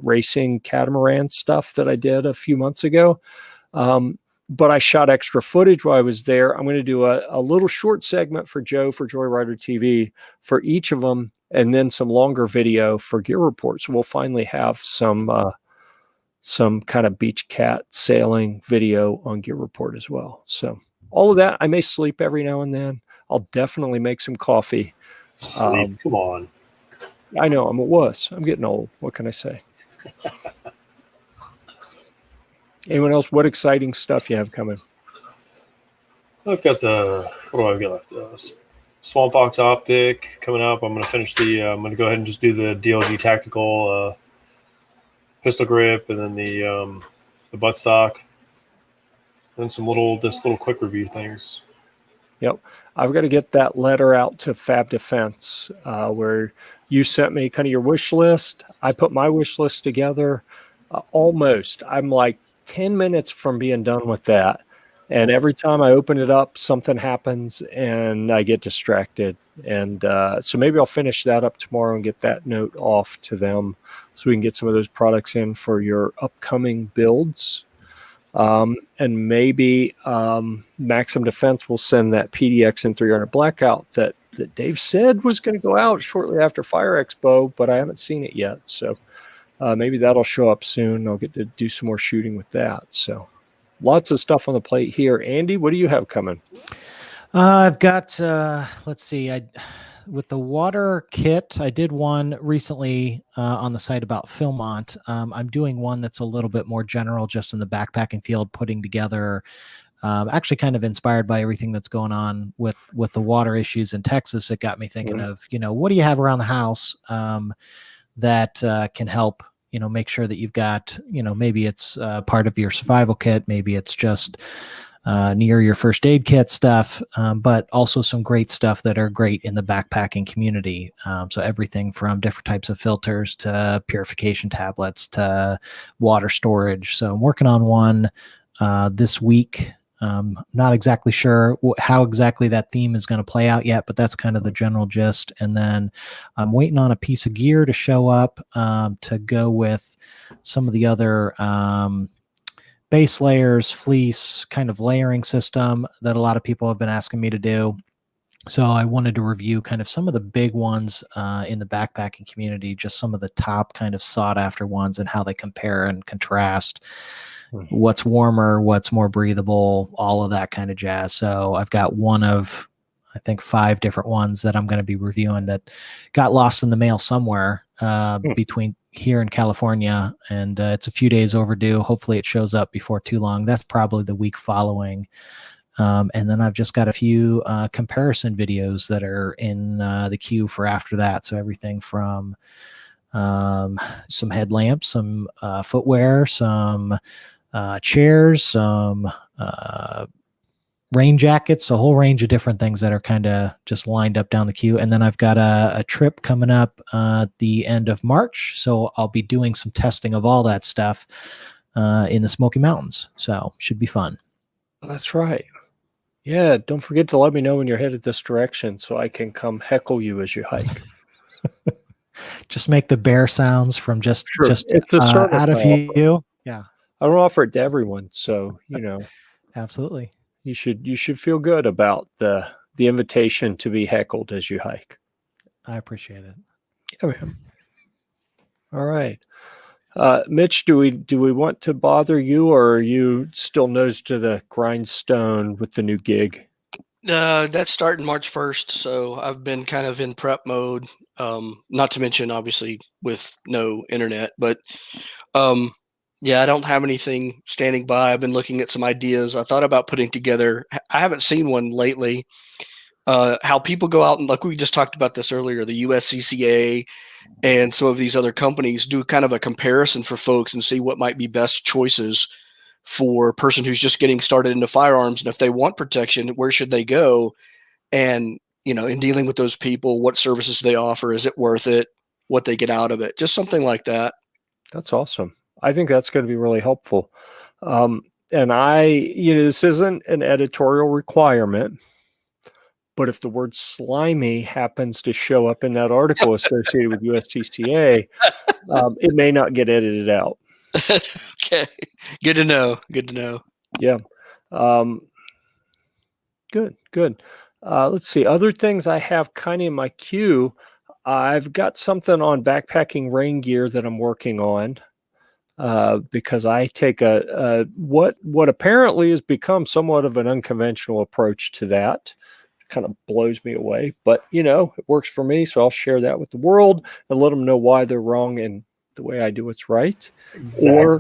racing catamaran stuff that I did a few months ago. But I shot extra footage while I was there. I'm going to do a little short segment for Joe for Joyrider TV for each of them, and then some longer video for Gear Report. So we'll finally have some kind of beach cat sailing video on Gear Report as well. So all of that. I may sleep every now and then. I'll definitely make some coffee. Sleep, come on. I know, I'm a wuss. I'm getting old. What can I say? Anyone else? What exciting stuff you have coming? I've got what do I got left? Swamp Fox optic coming up. I'm going to finish I'm going to go ahead and just do the DLG tactical pistol grip, and then the buttstock, and some little quick review things. Yep. I've got to get that letter out to Fab Defense where you sent me kind of your wish list. I put my wish list together almost. I'm like 10 minutes from being done with that. And every time I open it up, something happens and I get distracted. And so maybe I'll finish that up tomorrow and get that note off to them so we can get some of those products in for your upcoming builds. And maybe Maxim Defense will send that PDX and 300 Blackout that Dave said was going to go out shortly after Fire Expo, but I haven't seen it yet. So maybe that'll show up soon. I'll get to do some more shooting with that. So lots of stuff on the plate here. Andy, what do you have coming? I've got, let's see, with the water kit, I did one recently on the site about Philmont. I'm doing one that's a little bit more general, just in the backpacking field, putting together, actually kind of inspired by everything that's going on with the water issues in Texas. It got me thinking of, what do you have around the house that can help, make sure that you've got, maybe it's part of your survival kit, maybe it's just near your first aid kit stuff, but also some great stuff that are great in the backpacking community. So everything from different types of filters to purification tablets to water storage. So I'm working on one this week. Not exactly sure how exactly that theme is going to play out yet, but that's kind of the general gist. And then I'm waiting on a piece of gear to show up to go with some of the other base layers, fleece kind of layering system that a lot of people have been asking me to do. So I wanted to review kind of some of the big ones in the backpacking community, just some of the top kind of sought after ones and how they compare and contrast. What's warmer, what's more breathable, all of that kind of jazz. So I've got one of, I think, 5 different ones that I'm going to be reviewing that got lost in the mail somewhere between here in California, and it's a few days overdue. Hopefully it shows up before too long. That's probably the week following. And then I've just got a few comparison videos that are in the queue for after that. So everything from some headlamps, some footwear, some chairs, some rain jackets, a whole range of different things that are kind of just lined up down the queue. And then I've got a trip coming up at the end of March. So I'll be doing some testing of all that stuff in the Smoky Mountains. So should be fun. That's right. Yeah. Don't forget to let me know when you're headed this direction so I can come heckle you as you hike. Just make the bear sounds from just out of you. Yeah. I don't offer it to everyone. So, Absolutely. You should feel good about the invitation to be heckled as you hike. I appreciate it. Yeah, man. All right. Mitch, do we want to bother you, or are you still nose to the grindstone with the new gig? That's starting March 1st, so I've been kind of in prep mode. Not to mention, obviously, with no internet, but yeah, I don't have anything standing by. I've been looking at some ideas. I thought about putting together. I haven't seen one lately. How people go out and, like we just talked about this earlier, the USCCA and some of these other companies do kind of a comparison for folks and see what might be best choices for a person who's just getting started into firearms. And if they want protection, where should they go? And, in dealing with those people, what services they offer, is it worth it? What they get out of it? Just something like that. That's awesome. I think that's going to be really helpful. And this isn't an editorial requirement, but if the word slimy happens to show up in that article associated with USCCA, it may not get edited out. Okay. Good to know. Yeah. Good. Let's see. Other things I have kind of in my queue. I've got something on backpacking rain gear that I'm working on. Because I take what apparently has become somewhat of an unconventional approach to that. It kind of blows me away, but it works for me, so I'll share that with the world and let them know why they're wrong and the way I do it's right. Exactly. Or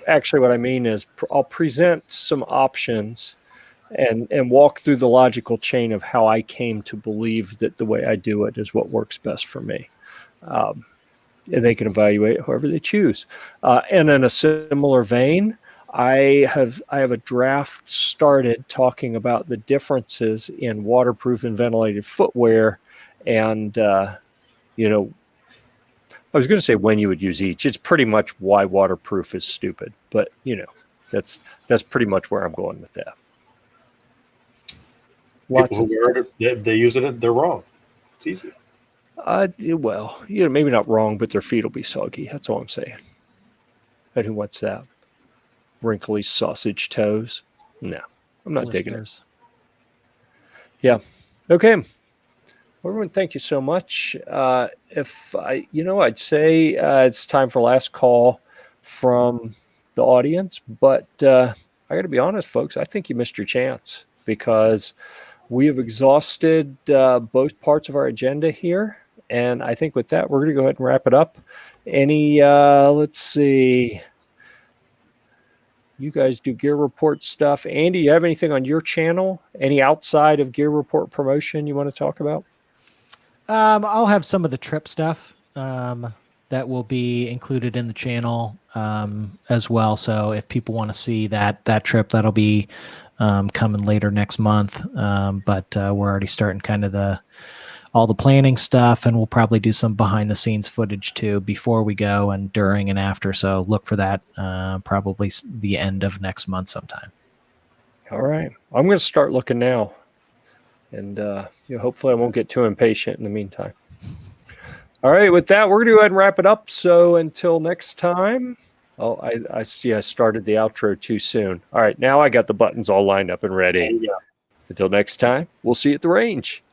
actually, what I mean is I'll present some options and walk through the logical chain of how I came to believe that the way I do it is what works best for me. And they can evaluate however they choose. And in a similar vein, I have a draft started talking about the differences in waterproof and ventilated footwear, and I was going to say when you would use each. It's pretty much why waterproof is stupid, but that's pretty much where I'm going with that. People who wear it, they use it, they're wrong. It's easy. Well, maybe not wrong, but their feet will be soggy. That's all I'm saying. And who wants that? Wrinkly sausage toes? No, I'm not digging it. Yeah. Okay. Well, everyone, thank you so much. I'd say it's time for last call from the audience, but I got to be honest, folks, I think you missed your chance because we have exhausted both parts of our agenda here. And I think with that, we're going to go ahead and wrap it up. Let's see. You guys do Gear Report stuff. Andy, you have anything on your channel? Any outside of Gear Report promotion you want to talk about? I'll have some of the trip stuff. that will be included in the channel as well. So if people want to see that trip, that'll be coming later next month. But we're already starting kind of all the planning stuff, and we'll probably do some behind the scenes footage too before we go and during and after. So look for that probably the end of next month sometime. All right. I'm going to start looking now. And hopefully I won't get too impatient in the meantime. All right. With that, we're going to go ahead and wrap it up. So until next time. Oh, I see I started the outro too soon. All right. Now I got the buttons all lined up and ready. There you go. Until next time, we'll see you at the range.